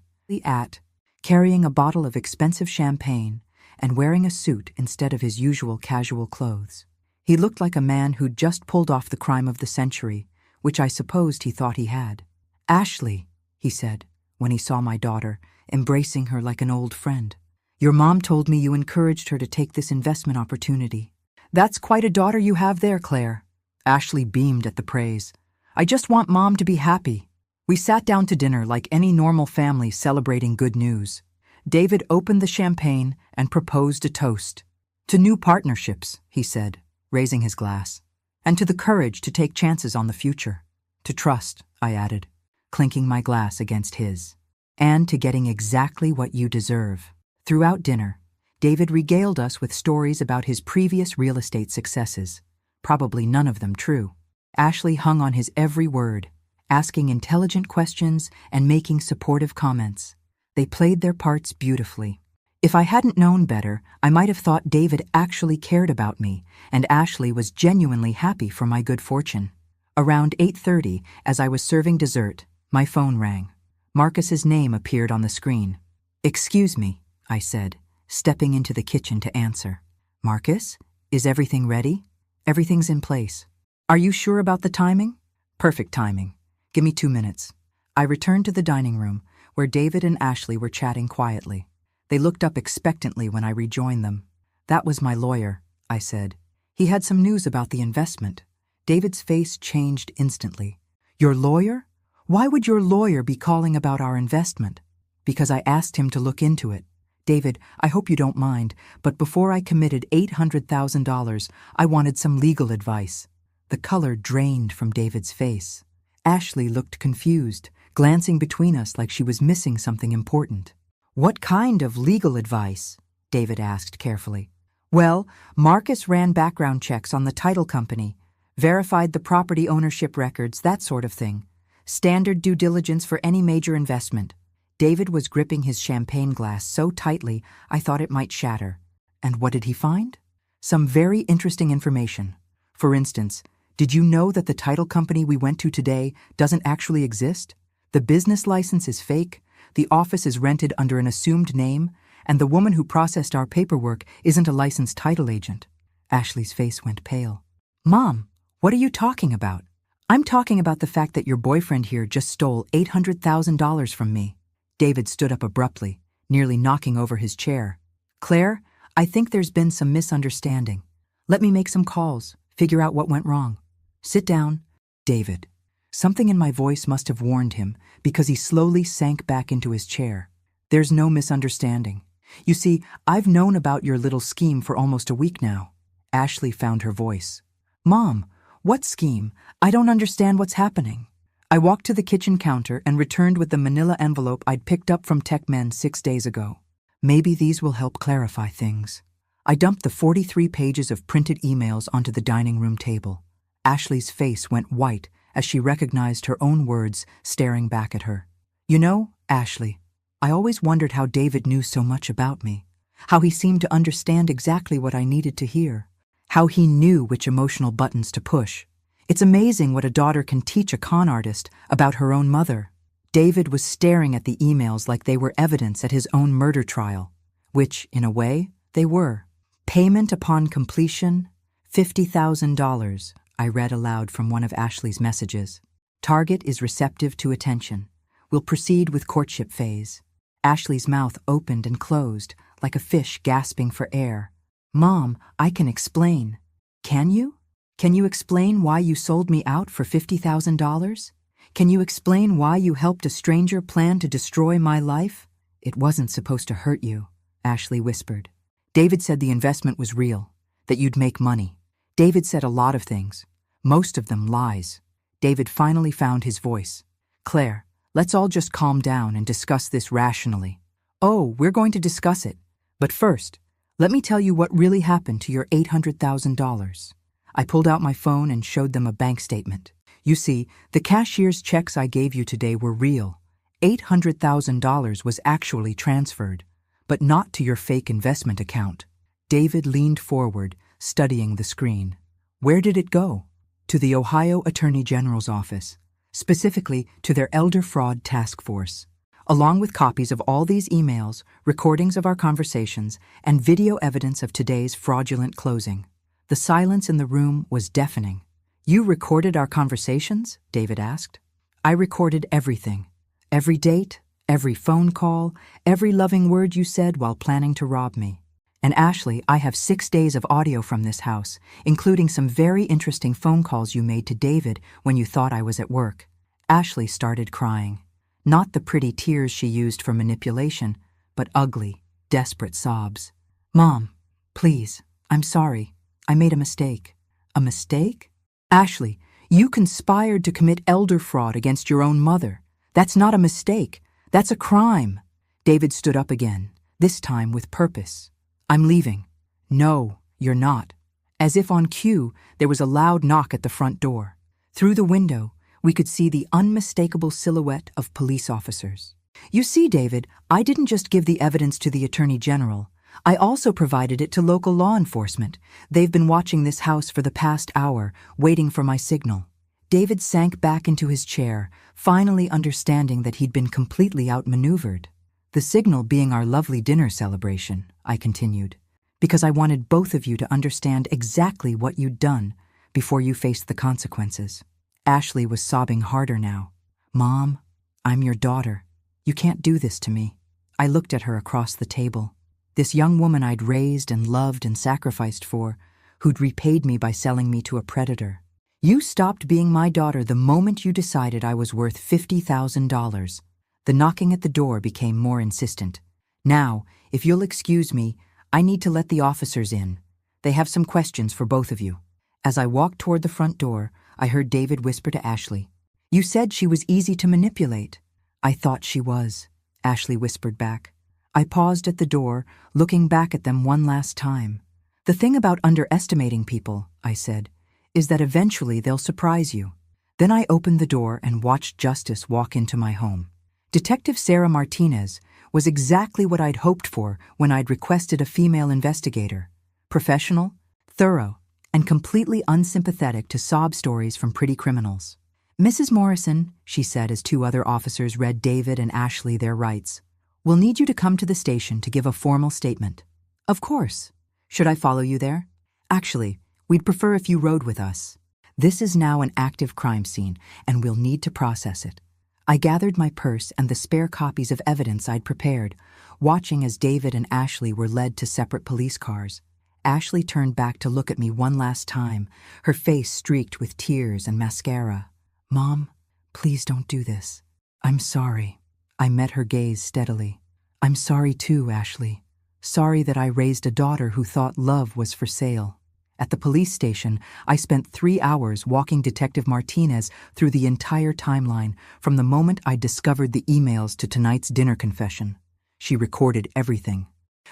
carrying a bottle of expensive champagne and wearing a suit instead of his usual casual clothes. He looked like a man who'd just pulled off the crime of the century, which I supposed he thought he had. "Ashley," he said, when he saw my daughter, embracing her like an old friend. "Your mom told me you encouraged her to take this investment opportunity." "That's quite a daughter you have there, Claire." Ashley beamed at the praise. "I just want Mom to be happy." We sat down to dinner like any normal family celebrating good news. David opened the champagne and proposed a toast. "To new partnerships," he said, raising his glass, "and to the courage to take chances on the future." "To trust," I added, clinking my glass against his. "And to getting exactly what you deserve." Throughout dinner, David regaled us with stories about his previous real estate successes, probably none of them true. Ashley hung on his every word, asking intelligent questions and making supportive comments. They played their parts beautifully. If I hadn't known better, I might have thought David actually cared about me, and Ashley was genuinely happy for my good fortune. Around 8:30, as I was serving dessert, my phone rang. Marcus's name appeared on the screen. "Excuse me," I said, stepping into the kitchen to answer. "Marcus, is everything ready?" "Everything's in place." "Are you sure about the timing?" "Perfect timing. Give me 2 minutes." I returned to the dining room, where David and Ashley were chatting quietly. They looked up expectantly when I rejoined them. "That was my lawyer," I said. He had some news about the investment. David's face changed instantly. Your lawyer? Why would your lawyer be calling about our investment? Because I asked him to look into it. David, I hope you don't mind, but before I committed $800,000, I wanted some legal advice. The color drained from David's face. Ashley looked confused, glancing between us like she was missing something important. What kind of legal advice? David asked carefully. Well, Marcus ran background checks on the title company, verified the property ownership records, that sort of thing. Standard due diligence for any major investment. David was gripping his champagne glass so tightly I thought it might shatter. And what did he find? Some very interesting information. For instance, did you know that the title company we went to today doesn't actually exist? The business license is fake, the office is rented under an assumed name, and the woman who processed our paperwork isn't a licensed title agent. Ashley's face went pale. Mom, what are you talking about? I'm talking about the fact that your boyfriend here just stole $800,000 from me. David stood up abruptly, nearly knocking over his chair. Claire, I think there's been some misunderstanding. Let me make some calls, figure out what went wrong. Sit down. David. Something in my voice must have warned him because he slowly sank back into his chair. There's no misunderstanding. You see, I've known about your little scheme for almost a week now. Ashley found her voice. Mom, what scheme? I don't understand what's happening. I walked to the kitchen counter and returned with the manila envelope I'd picked up from TechMen 6 days ago. Maybe these will help clarify things. I dumped the 43 pages of printed emails onto the dining room table. Ashley's face went white as she recognized her own words staring back at her. You know, Ashley, I always wondered how David knew so much about me, how he seemed to understand exactly what I needed to hear, how he knew which emotional buttons to push. It's amazing what a daughter can teach a con artist about her own mother. David was staring at the emails like they were evidence at his own murder trial, which, in a way, they were. Payment upon completion, $50,000, I read aloud from one of Ashley's messages. Target is receptive to attention. We'll proceed with courtship phase. Ashley's mouth opened and closed, like a fish gasping for air. Mom, I can explain. Can you? Can you explain why you sold me out for $50,000? Can you explain why you helped a stranger plan to destroy my life? It wasn't supposed to hurt you, Ashley whispered. David said the investment was real, that you'd make money. David said a lot of things, most of them lies. David finally found his voice. Claire, let's all just calm down and discuss this rationally. Oh, we're going to discuss it. But first, let me tell you what really happened to your $800,000. I pulled out my phone and showed them a bank statement. You see, the cashier's checks I gave you today were real. $800,000 was actually transferred, but not to your fake investment account. David leaned forward, studying the screen. Where did it go? To the Ohio Attorney General's office, specifically to their Elder Fraud Task Force. Along with copies of all these emails, recordings of our conversations, and video evidence of today's fraudulent closing. The silence in the room was deafening. You recorded our conversations? David asked. I recorded everything. Every date, every phone call, every loving word you said while planning to rob me. And Ashley, I have 6 days of audio from this house, including some very interesting phone calls you made to David when you thought I was at work. Ashley started crying. Not the pretty tears she used for manipulation, but ugly, desperate sobs. Mom, please, I'm sorry. I made a mistake. A mistake? Ashley, you conspired to commit elder fraud against your own mother. That's not a mistake. That's a crime. David stood up again, this time with purpose. I'm leaving. No, you're not. As if on cue, there was a loud knock at the front door. Through the window, we could see the unmistakable silhouette of police officers. You see, David, I didn't just give the evidence to the Attorney General. I also provided it to local law enforcement. They've been watching this house for the past hour, waiting for my signal. David sank back into his chair, finally understanding that he'd been completely outmaneuvered. The signal being our lovely dinner celebration, I continued, because I wanted both of you to understand exactly what you'd done before you faced the consequences. Ashley was sobbing harder now. Mom, I'm your daughter. You can't do this to me. I looked at her across the table. This young woman I'd raised and loved and sacrificed for, who'd repaid me by selling me to a predator. You stopped being my daughter the moment you decided I was worth $50,000. The knocking at the door became more insistent. Now, if you'll excuse me, I need to let the officers in. They have some questions for both of you. As I walked toward the front door, I heard David whisper to Ashley, "You said she was easy to manipulate." "I thought she was," Ashley whispered back. I paused at the door, looking back at them one last time. "The thing about underestimating people," I said, "is that eventually they'll surprise you." Then I opened the door and watched Justice walk into my home. Detective Sarah Martinez was exactly what I'd hoped for when I'd requested a female investigator. Professional, thorough, and completely unsympathetic to sob stories from pretty criminals. "Mrs. Morrison," she said as two other officers read David and Ashley their rights, "we'll need you to come to the station to give a formal statement." "Of course. Should I follow you there?" "Actually, we'd prefer if you rode with us. This is now an active crime scene, and we'll need to process it." I gathered my purse and the spare copies of evidence I'd prepared, watching as David and Ashley were led to separate police cars. Ashley turned back to look at me one last time, her face streaked with tears and mascara. "Mom, please don't do this." "I'm sorry." I met her gaze steadily. "I'm sorry too, Ashley. Sorry that I raised a daughter who thought love was for sale." At the police station, I spent 3 hours walking Detective Martinez through the entire timeline, from the moment I discovered the emails to tonight's dinner confession. She recorded everything,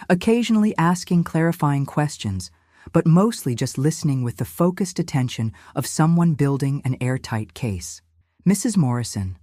occasionally asking clarifying questions, but mostly just listening with the focused attention of someone building an airtight case. "Mrs. Morrison,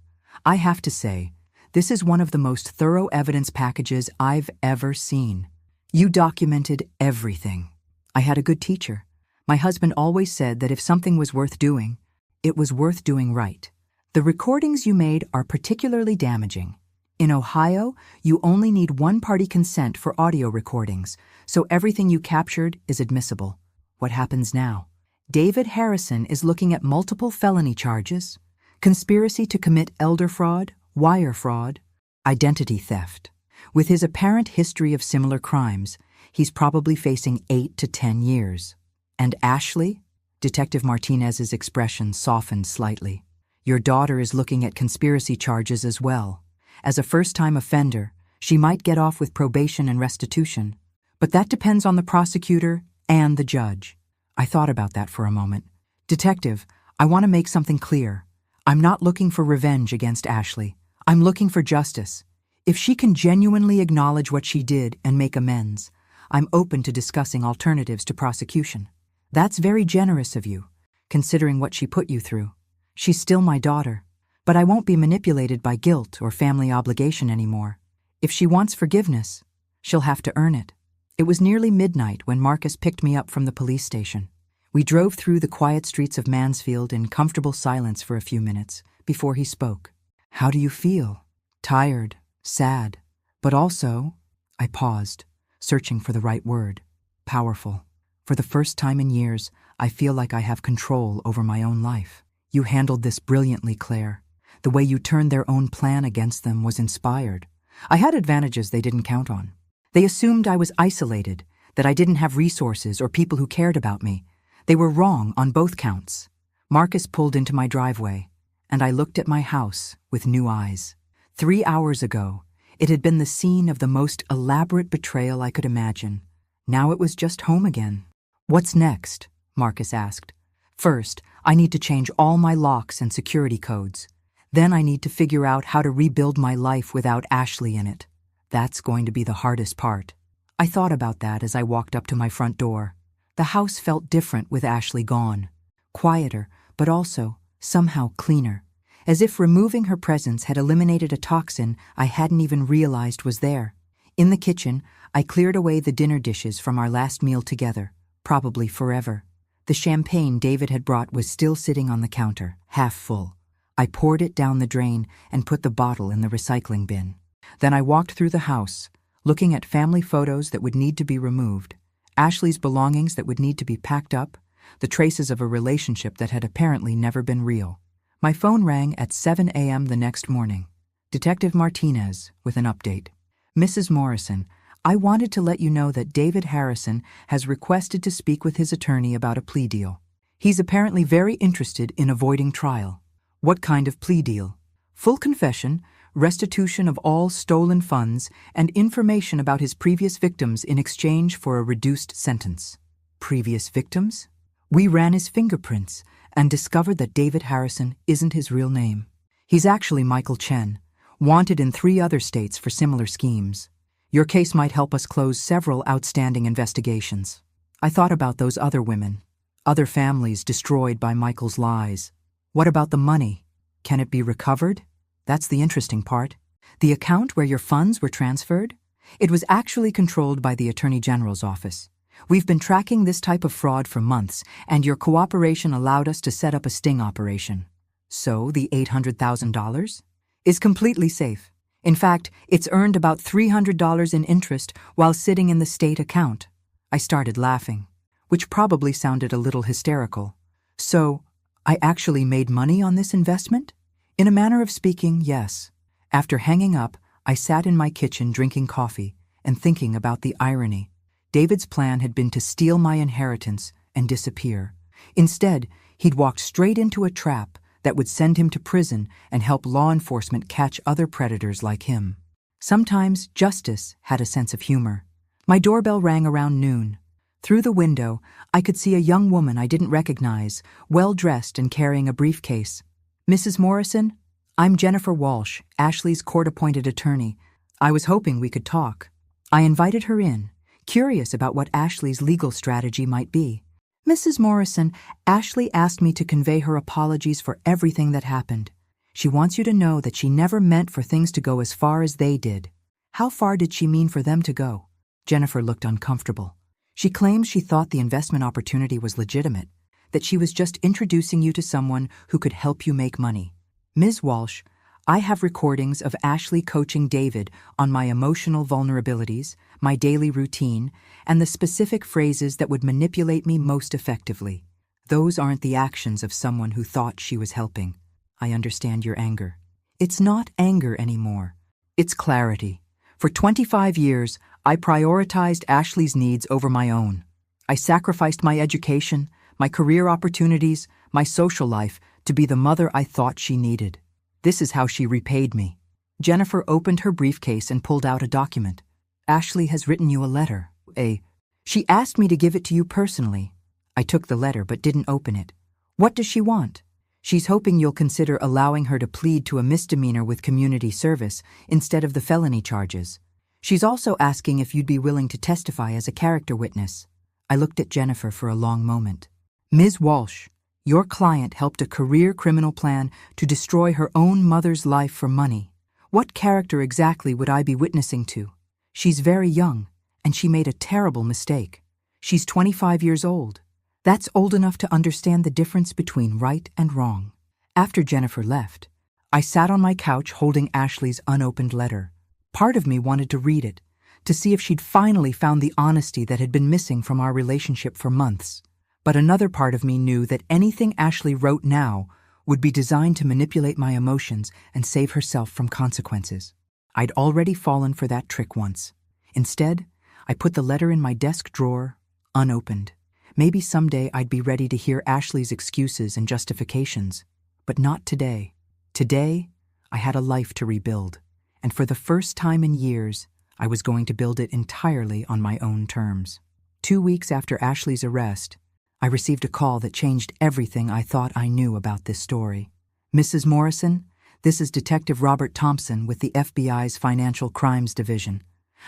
I have to say, this is one of the most thorough evidence packages I've ever seen. You documented everything. I had a good teacher. My husband always said that if something was worth doing, it was worth doing right. The recordings you made are particularly damaging. In Ohio, you only need one-party consent for audio recordings, so everything you captured is admissible. What happens now? David Harrison is looking at multiple felony charges: conspiracy to commit elder fraud, wire fraud, identity theft. With his apparent history of similar crimes, he's probably facing 8 to 10 years. And Ashley? Detective Martinez's expression softened slightly. Your daughter is looking at conspiracy charges as well. As a first-time offender, she might get off with probation and restitution. But that depends on the prosecutor and the judge. I thought about that for a moment. Detective, I want to make something clear. I'm not looking for revenge against Ashley. I'm looking for justice. If she can genuinely acknowledge what she did and make amends, I'm open to discussing alternatives to prosecution. That's very generous of you, considering what she put you through. She's still my daughter, but I won't be manipulated by guilt or family obligation anymore. If she wants forgiveness, she'll have to earn it. It was nearly midnight when Marcus picked me up from the police station. We drove through the quiet streets of Mansfield in comfortable silence for a few minutes before he spoke. "How do you feel?" "Tired, sad, but also," I paused, searching for the right word, "powerful. For the first time in years, I feel like I have control over my own life. You handled this brilliantly, Claire. The way you turned their own plan against them was inspired. I had advantages they didn't count on. They assumed I was isolated, that I didn't have resources or people who cared about me. They were wrong on both counts." Marcus pulled into my driveway, and I looked at my house with new eyes. 3 hours ago, it had been the scene of the most elaborate betrayal I could imagine. Now it was just home again. "What's next?" Marcus asked. "First, I need to change all my locks and security codes. Then I need to figure out how to rebuild my life without Ashley in it. That's going to be the hardest part." I thought about that as I walked up to my front door. The house felt different with Ashley gone. Quieter, but also somehow cleaner. As if removing her presence had eliminated a toxin I hadn't even realized was there. In the kitchen, I cleared away the dinner dishes from our last meal together. Probably forever. The champagne David had brought was still sitting on the counter, half full. I poured it down the drain and put the bottle in the recycling bin. Then I walked through the house, looking at family photos that would need to be removed, Ashley's belongings that would need to be packed up, the traces of a relationship that had apparently never been real. My phone rang at 7 a.m. the next morning. Detective Martinez with an update. "Mrs. Morrison, I wanted to let you know that David Harrison has requested to speak with his attorney about a plea deal. He's apparently very interested in avoiding trial. What kind of plea deal? Full confession, restitution of all stolen funds, and information about his previous victims in exchange for a reduced sentence. Previous victims? We ran his fingerprints and discovered that David Harrison isn't his real name. He's actually Michael Chen, wanted in 3 other states for similar schemes. Your case might help us close several outstanding investigations. I thought about those other women, other families destroyed by Michael's lies. What about the money? Can it be recovered? That's the interesting part. The account where your funds were transferred? It was actually controlled by the Attorney General's office. We've been tracking this type of fraud for months, and your cooperation allowed us to set up a sting operation. So the $800,000 is completely safe. In fact, it's earned about $300 in interest while sitting in the state account. I started laughing, which probably sounded a little hysterical. So, I actually made money on this investment? In a manner of speaking, yes. After hanging up, I sat in my kitchen drinking coffee and thinking about the irony. David's plan had been to steal my inheritance and disappear. Instead, he'd walked straight into a trap that would send him to prison and help law enforcement catch other predators like him. Sometimes justice had a sense of humor. My doorbell rang around noon. Through the window, I could see a young woman I didn't recognize, well-dressed and carrying a briefcase. Mrs. Morrison, I'm Jennifer Walsh, Ashley's court-appointed attorney. I was hoping we could talk. I invited her in, curious about what Ashley's legal strategy might be. Mrs. Morrison, Ashley asked me to convey her apologies for everything that happened. She wants you to know that she never meant for things to go as far as they did. How far did she mean for them to go? Jennifer looked uncomfortable. She claims she thought the investment opportunity was legitimate, that she was just introducing you to someone who could help you make money. Ms. Walsh, I have recordings of Ashley coaching David on my emotional vulnerabilities, my daily routine, and the specific phrases that would manipulate me most effectively. Those aren't the actions of someone who thought she was helping. I understand your anger. It's not anger anymore. It's clarity. For 25 years, I prioritized Ashley's needs over my own. I sacrificed my education, my career opportunities, my social life to be the mother I thought she needed. This is how she repaid me. Jennifer opened her briefcase and pulled out a document. Ashley has written you a letter. She asked me to give it to you personally. I took the letter but didn't open it. What does she want? She's hoping you'll consider allowing her to plead to a misdemeanor with community service instead of the felony charges. She's also asking if you'd be willing to testify as a character witness. I looked at Jennifer for a long moment. Ms. Walsh, your client helped a career criminal plan to destroy her own mother's life for money. What character exactly would I be witnessing to? She's very young, and she made a terrible mistake. She's 25 years old. That's old enough to understand the difference between right and wrong. After Jennifer left, I sat on my couch holding Ashley's unopened letter. Part of me wanted to read it, to see if she'd finally found the honesty that had been missing from our relationship for months. But another part of me knew that anything Ashley wrote now would be designed to manipulate my emotions and save herself from consequences. I'd already fallen for that trick once. Instead, I put the letter in my desk drawer, unopened. Maybe someday I'd be ready to hear Ashley's excuses and justifications, but not today. Today, I had a life to rebuild, and for the first time in years, I was going to build it entirely on my own terms. 2 weeks after Ashley's arrest, I received a call that changed everything I thought I knew about this story. Mrs. Morrison, this is Detective Robert Thompson with the FBI's Financial Crimes Division.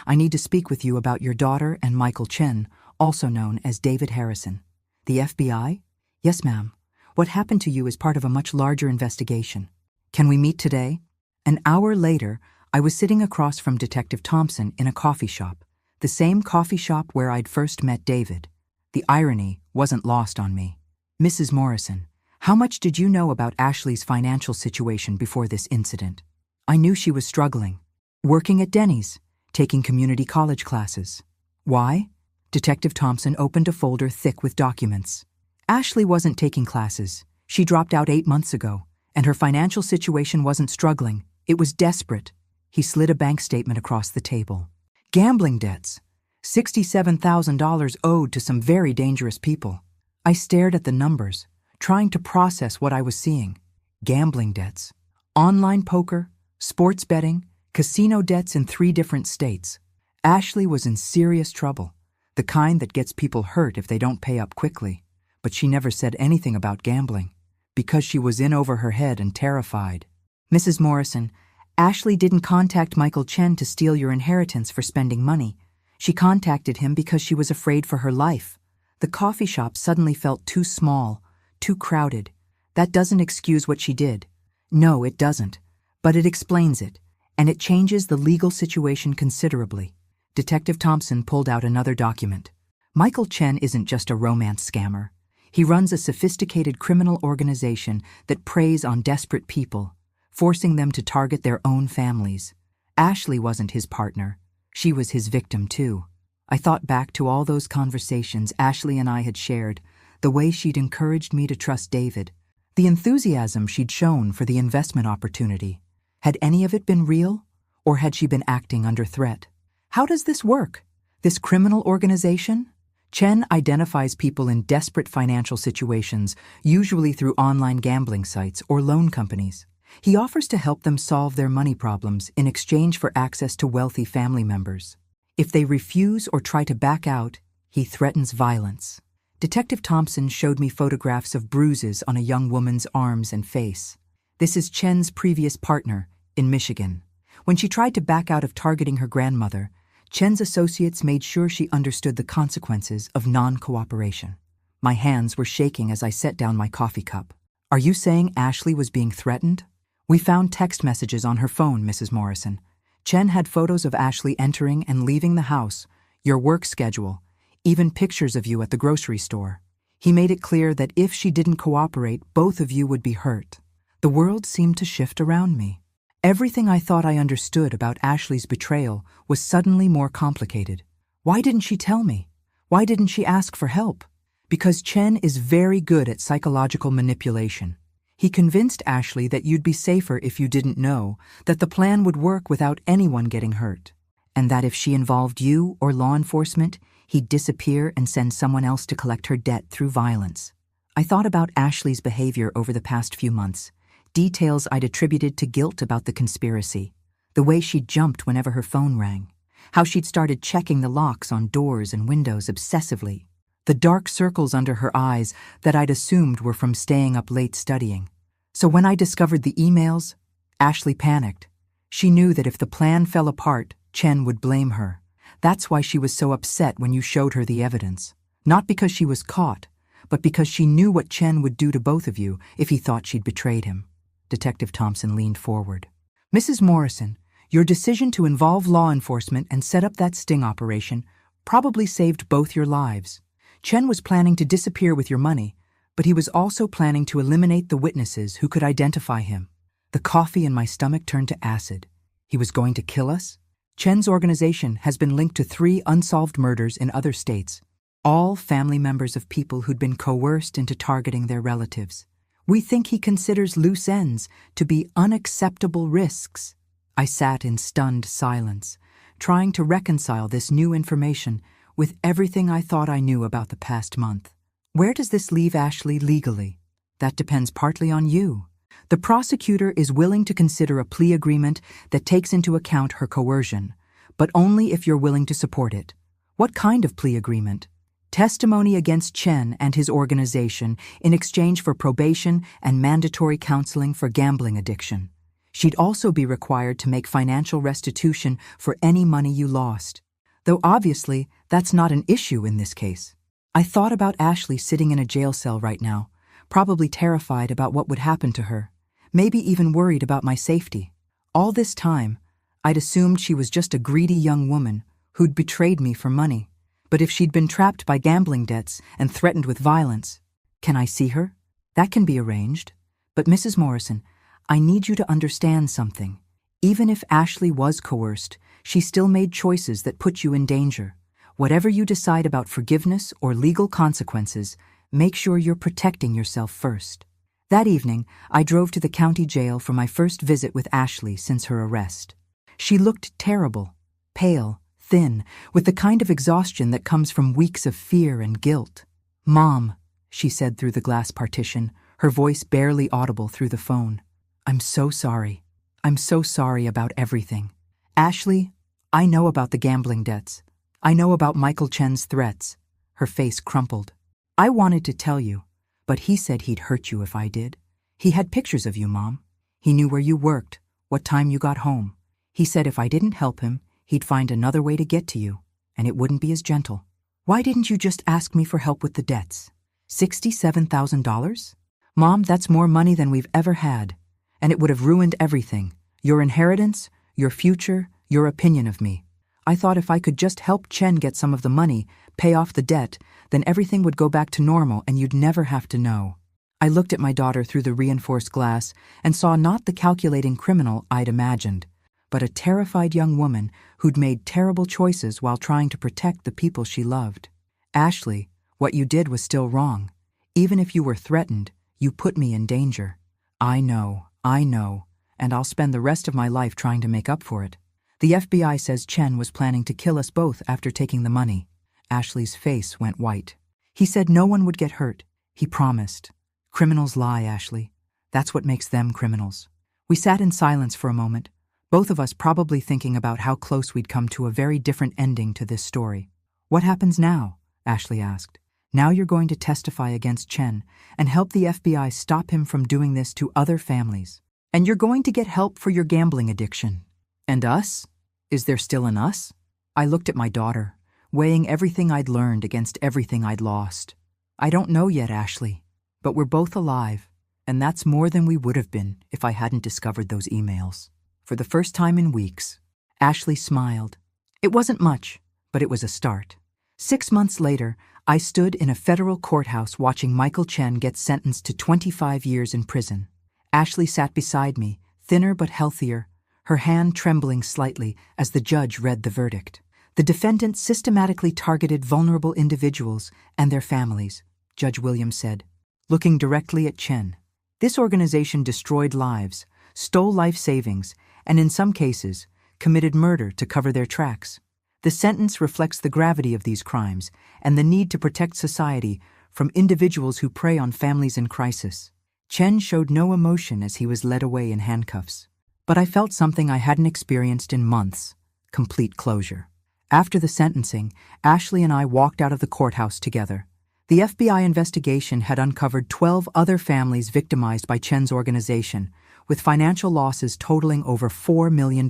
I need to speak with you about your daughter and Michael Chen, also known as David Harrison. The FBI? Yes, ma'am. What happened to you is part of a much larger investigation. Can we meet today? An hour later, I was sitting across from Detective Thompson in a coffee shop, the same coffee shop where I'd first met David. The irony wasn't lost on me. Mrs. Morrison, how much did you know about Ashley's financial situation before this incident? I knew she was struggling, working at Denny's, taking community college classes. Why? Detective Thompson opened a folder thick with documents. Ashley wasn't taking classes. She dropped out 8 months ago, and her financial situation wasn't struggling. It was desperate. He slid a bank statement across the table. Gambling debts. $67,000 owed to some very dangerous people. I stared at the numbers, trying to process what I was seeing. Gambling debts. Online poker, sports betting, casino debts in 3 different states. Ashley was in serious trouble, the kind that gets people hurt if they don't pay up quickly. But she never said anything about gambling, because she was in over her head and terrified. Mrs. Morrison, Ashley didn't contact Michael Chen to steal your inheritance for spending money. She contacted him because she was afraid for her life. The coffee shop suddenly felt too small, too crowded. That doesn't excuse what she did. No, it doesn't. But it explains it, and it changes the legal situation considerably. Detective Thompson pulled out another document. Michael Chen isn't just a romance scammer. He runs a sophisticated criminal organization that preys on desperate people, forcing them to target their own families. Ashley wasn't his partner. She was his victim, too. I thought back to all those conversations Ashley and I had shared, the way she'd encouraged me to trust David, the enthusiasm she'd shown for the investment opportunity. Had any of it been real, or had she been acting under threat? How does this work? This criminal organization? Chen identifies people in desperate financial situations, usually through online gambling sites or loan companies. He offers to help them solve their money problems in exchange for access to wealthy family members. If they refuse or try to back out, he threatens violence. Detective Thompson showed me photographs of bruises on a young woman's arms and face. This is Chen's previous partner in Michigan. When she tried to back out of targeting her grandmother, Chen's associates made sure she understood the consequences of non-cooperation. My hands were shaking as I set down my coffee cup. Are you saying Ashley was being threatened? We found text messages on her phone, Mrs. Morrison. Chen had photos of Ashley entering and leaving the house, your work schedule, even pictures of you at the grocery store. He made it clear that if she didn't cooperate, both of you would be hurt. The world seemed to shift around me. Everything I thought I understood about Ashley's betrayal was suddenly more complicated. Why didn't she tell me? Why didn't she ask for help? Because Chen is very good at psychological manipulation. He convinced Ashley that you'd be safer if you didn't know, that the plan would work without anyone getting hurt, and that if she involved you or law enforcement, he'd disappear and send someone else to collect her debt through violence. I thought about Ashley's behavior over the past few months, details I'd attributed to guilt about the conspiracy, the way she'd jumped whenever her phone rang, how she'd started checking the locks on doors and windows obsessively, the dark circles under her eyes that I'd assumed were from staying up late studying. So when I discovered the emails, Ashley panicked. She knew that if the plan fell apart, Chen would blame her. That's why she was so upset when you showed her the evidence. Not because she was caught, but because she knew what Chen would do to both of you if he thought she'd betrayed him. Detective Thompson leaned forward. Mrs. Morrison, your decision to involve law enforcement and set up that sting operation probably saved both your lives. Chen was planning to disappear with your money, but he was also planning to eliminate the witnesses who could identify him. The coffee in my stomach turned to acid. He was going to kill us? Chen's organization has been linked to 3 unsolved murders in other states, all family members of people who'd been coerced into targeting their relatives. We think he considers loose ends to be unacceptable risks. I sat in stunned silence, trying to reconcile this new information with everything I thought I knew about the past month. Where does this leave Ashley legally? That depends partly on you. The prosecutor is willing to consider a plea agreement that takes into account her coercion, but only if you're willing to support it. What kind of plea agreement? Testimony against Chen and his organization in exchange for probation and mandatory counseling for gambling addiction. She'd also be required to make financial restitution for any money you lost. Though obviously, that's not an issue in this case. I thought about Ashley sitting in a jail cell right now, probably terrified about what would happen to her, maybe even worried about my safety. All this time, I'd assumed she was just a greedy young woman who'd betrayed me for money. But if she'd been trapped by gambling debts and threatened with violence, can I see her? That can be arranged. But Mrs. Morrison, I need you to understand something. Even if Ashley was coerced, she still made choices that put you in danger. Whatever you decide about forgiveness or legal consequences, make sure you're protecting yourself first. That evening, I drove to the county jail for my first visit with Ashley since her arrest. She looked terrible, pale, thin, with the kind of exhaustion that comes from weeks of fear and guilt. "Mom," she said through the glass partition, her voice barely audible through the phone. "I'm so sorry. I'm so sorry about everything. Ashley, I know about the gambling debts. I know about Michael Chen's threats." Her face crumpled. "I wanted to tell you, but he said he'd hurt you if I did. He had pictures of you, Mom. He knew where you worked, what time you got home. He said if I didn't help him, he'd find another way to get to you, and it wouldn't be as gentle. Why didn't you just ask me for help with the debts? $67,000? Mom, that's more money than we've ever had, and it would have ruined everything. Your inheritance, your future, your opinion of me. I thought if I could just help Chen get some of the money, pay off the debt, then everything would go back to normal and you'd never have to know." I looked at my daughter through the reinforced glass and saw not the calculating criminal I'd imagined, but a terrified young woman who'd made terrible choices while trying to protect the people she loved. "Ashley, what you did was still wrong. Even if you were threatened, you put me in danger. I know, and I'll spend the rest of my life trying to make up for it. The FBI says Chen was planning to kill us both after taking the money." Ashley's face went white. "He said no one would get hurt. He promised. Criminals lie, Ashley. That's what makes them criminals." We sat in silence for a moment, both of us probably thinking about how close we'd come to a very different ending to this story. "What happens now?" Ashley asked. "Now you're going to testify against Chen and help the FBI stop him from doing this to other families. And you're going to get help for your gambling addiction. And us? Is there still an us?" I looked at my daughter, weighing everything I'd learned against everything I'd lost. "I don't know yet, Ashley, but we're both alive, and that's more than we would have been if I hadn't discovered those emails." For the first time in weeks, Ashley smiled. It wasn't much, but it was a start. 6 months later, I stood in a federal courthouse watching Michael Chen get sentenced to 25 years in prison. Ashley sat beside me, thinner but healthier, her hand trembling slightly as the judge read the verdict. "The defendant systematically targeted vulnerable individuals and their families," Judge Williams said, looking directly at Chen. "This organization destroyed lives, stole life savings, and in some cases, committed murder to cover their tracks. The sentence reflects the gravity of these crimes and the need to protect society from individuals who prey on families in crisis." Chen showed no emotion as he was led away in handcuffs. But I felt something I hadn't experienced in months: complete closure. After the sentencing, Ashley and I walked out of the courthouse together. The FBI investigation had uncovered 12 other families victimized by Chen's organization, with financial losses totaling over $4 million.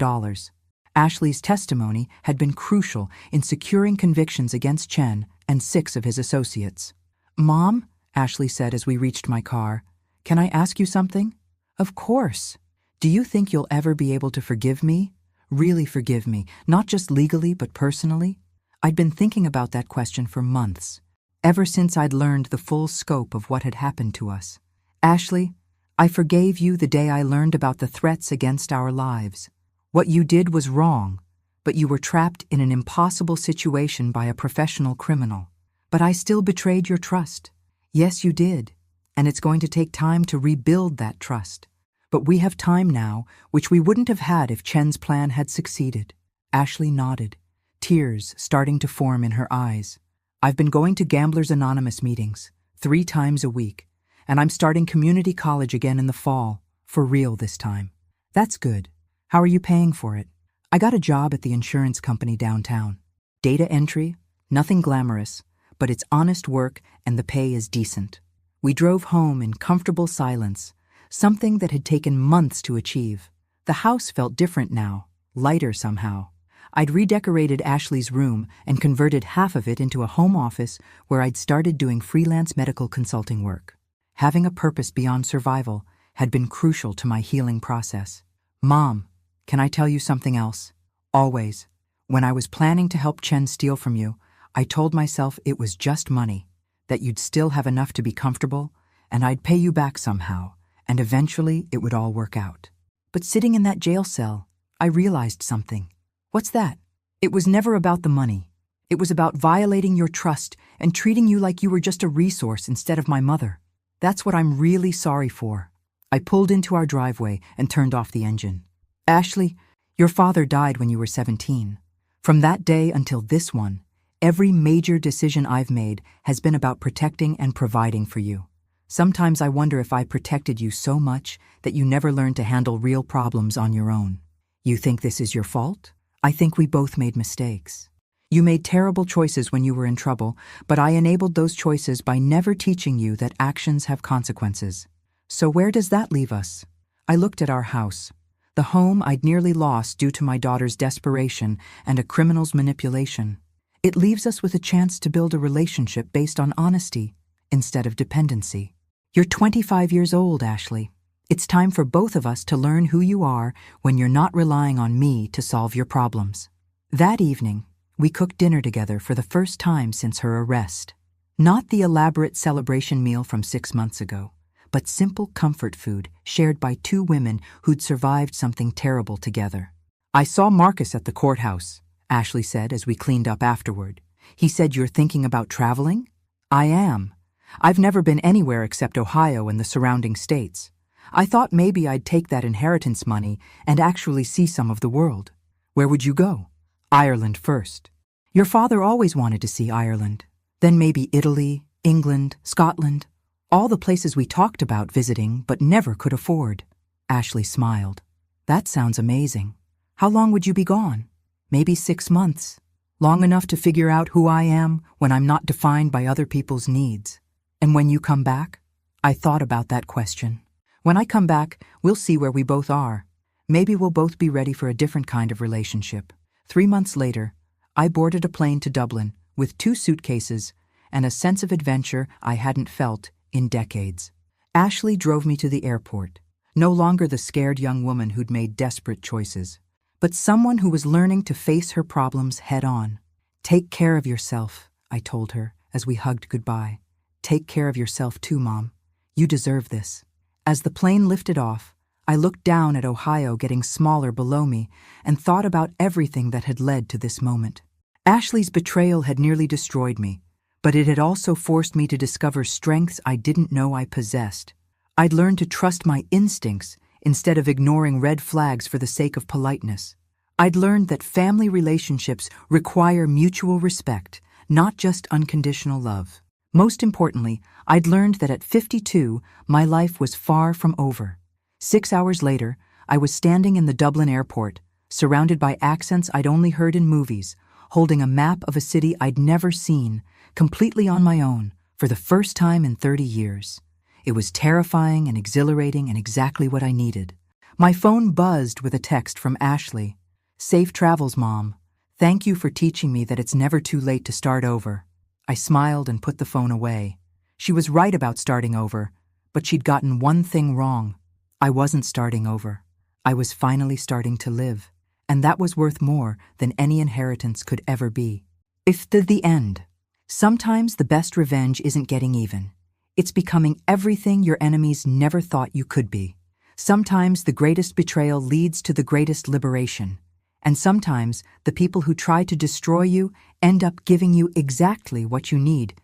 Ashley's testimony had been crucial in securing convictions against Chen and 6 of his associates. "Mom," Ashley said as we reached my car, "can I ask you something?" "Of course." "Do you think you'll ever be able to forgive me? Really forgive me, not just legally but personally?" I'd been thinking about that question for months, ever since I'd learned the full scope of what had happened to us. "Ashley, I forgave you the day I learned about the threats against our lives. What you did was wrong, but you were trapped in an impossible situation by a professional criminal. But I still betrayed your trust. Yes, you did, and it's going to take time to rebuild that trust. But we have time now, which we wouldn't have had if Chen's plan had succeeded." Ashley nodded, tears starting to form in her eyes. "I've been going to Gamblers Anonymous meetings 3 times a week, and I'm starting community college again in the fall, for real this time." "That's good. How are you paying for it?" "I got a job at the insurance company downtown. Data entry, nothing glamorous, but it's honest work and the pay is decent." We drove home in comfortable silence, something that had taken months to achieve. The house felt different now, lighter somehow. I'd redecorated Ashley's room and converted half of it into a home office where I'd started doing freelance medical consulting work. Having a purpose beyond survival had been crucial to my healing process. "Mom, can I tell you something else?" "Always. When I was planning to help Chen steal from you, I told myself it was just money, that you'd still have enough to be comfortable, and I'd pay you back somehow, and eventually it would all work out. But sitting in that jail cell, I realized something." "What's that?" "It was never about the money. It was about violating your trust and treating you like you were just a resource instead of my mother. That's what I'm really sorry for." I pulled into our driveway and turned off the engine. "Ashley, your father died when you were 17. From that day until this one, every major decision I've made has been about protecting and providing for you. Sometimes I wonder if I protected you so much that you never learned to handle real problems on your own. You think this is your fault? I think we both made mistakes. You made terrible choices when you were in trouble, but I enabled those choices by never teaching you that actions have consequences. So where does that leave us? I looked at our house, the home I'd nearly lost due to my daughter's desperation and a criminal's manipulation. It leaves us with a chance to build a relationship based on honesty instead of dependency. You're 25 years old, Ashley. It's time for both of us to learn who you are when you're not relying on me to solve your problems. That evening, we cooked dinner together for the first time since her arrest. Not the elaborate celebration meal from 6 months ago, but simple comfort food shared by two women who'd survived something terrible together. I saw Marcus at the courthouse, Ashley said as we cleaned up afterward. He said, "You're thinking about traveling?" I am. I've never been anywhere except Ohio and the surrounding states. I thought maybe I'd take that inheritance money and actually see some of the world. Where would you go? Ireland first. Your father always wanted to see Ireland. Then maybe Italy, England, Scotland. All the places we talked about visiting but never could afford. Ashley smiled. That sounds amazing. How long would you be gone? Maybe 6 months. Long enough to figure out who I am when I'm not defined by other people's needs. And when you come back? I thought about that question. When I come back, we'll see where we both are. Maybe we'll both be ready for a different kind of relationship. 3 months later, I boarded a plane to Dublin with 2 suitcases and a sense of adventure I hadn't felt in decades. Ashley drove me to the airport, no longer the scared young woman who'd made desperate choices, but someone who was learning to face her problems head on. Take care of yourself, I told her as we hugged goodbye. Take care of yourself too, Mom. You deserve this. As the plane lifted off, I looked down at Ohio getting smaller below me and thought about everything that had led to this moment. Ashley's betrayal had nearly destroyed me, but it had also forced me to discover strengths I didn't know I possessed. I'd learned to trust my instincts instead of ignoring red flags for the sake of politeness. I'd learned that family relationships require mutual respect, not just unconditional love. Most importantly, I'd learned that at 52, my life was far from over. 6 hours later, I was standing in the Dublin airport, surrounded by accents I'd only heard in movies, holding a map of a city I'd never seen, completely on my own, for the first time in 30 years. It was terrifying and exhilarating and exactly what I needed. My phone buzzed with a text from Ashley. "Safe travels, Mom. Thank you for teaching me that it's never too late to start over." I smiled and put the phone away. She was right about starting over, but she'd gotten one thing wrong. I wasn't starting over. I was finally starting to live, and that was worth more than any inheritance could ever be. If to the end. Sometimes the best revenge isn't getting even. It's becoming everything your enemies never thought you could be. Sometimes the greatest betrayal leads to the greatest liberation. And sometimes the people who try to destroy you end up giving you exactly what you need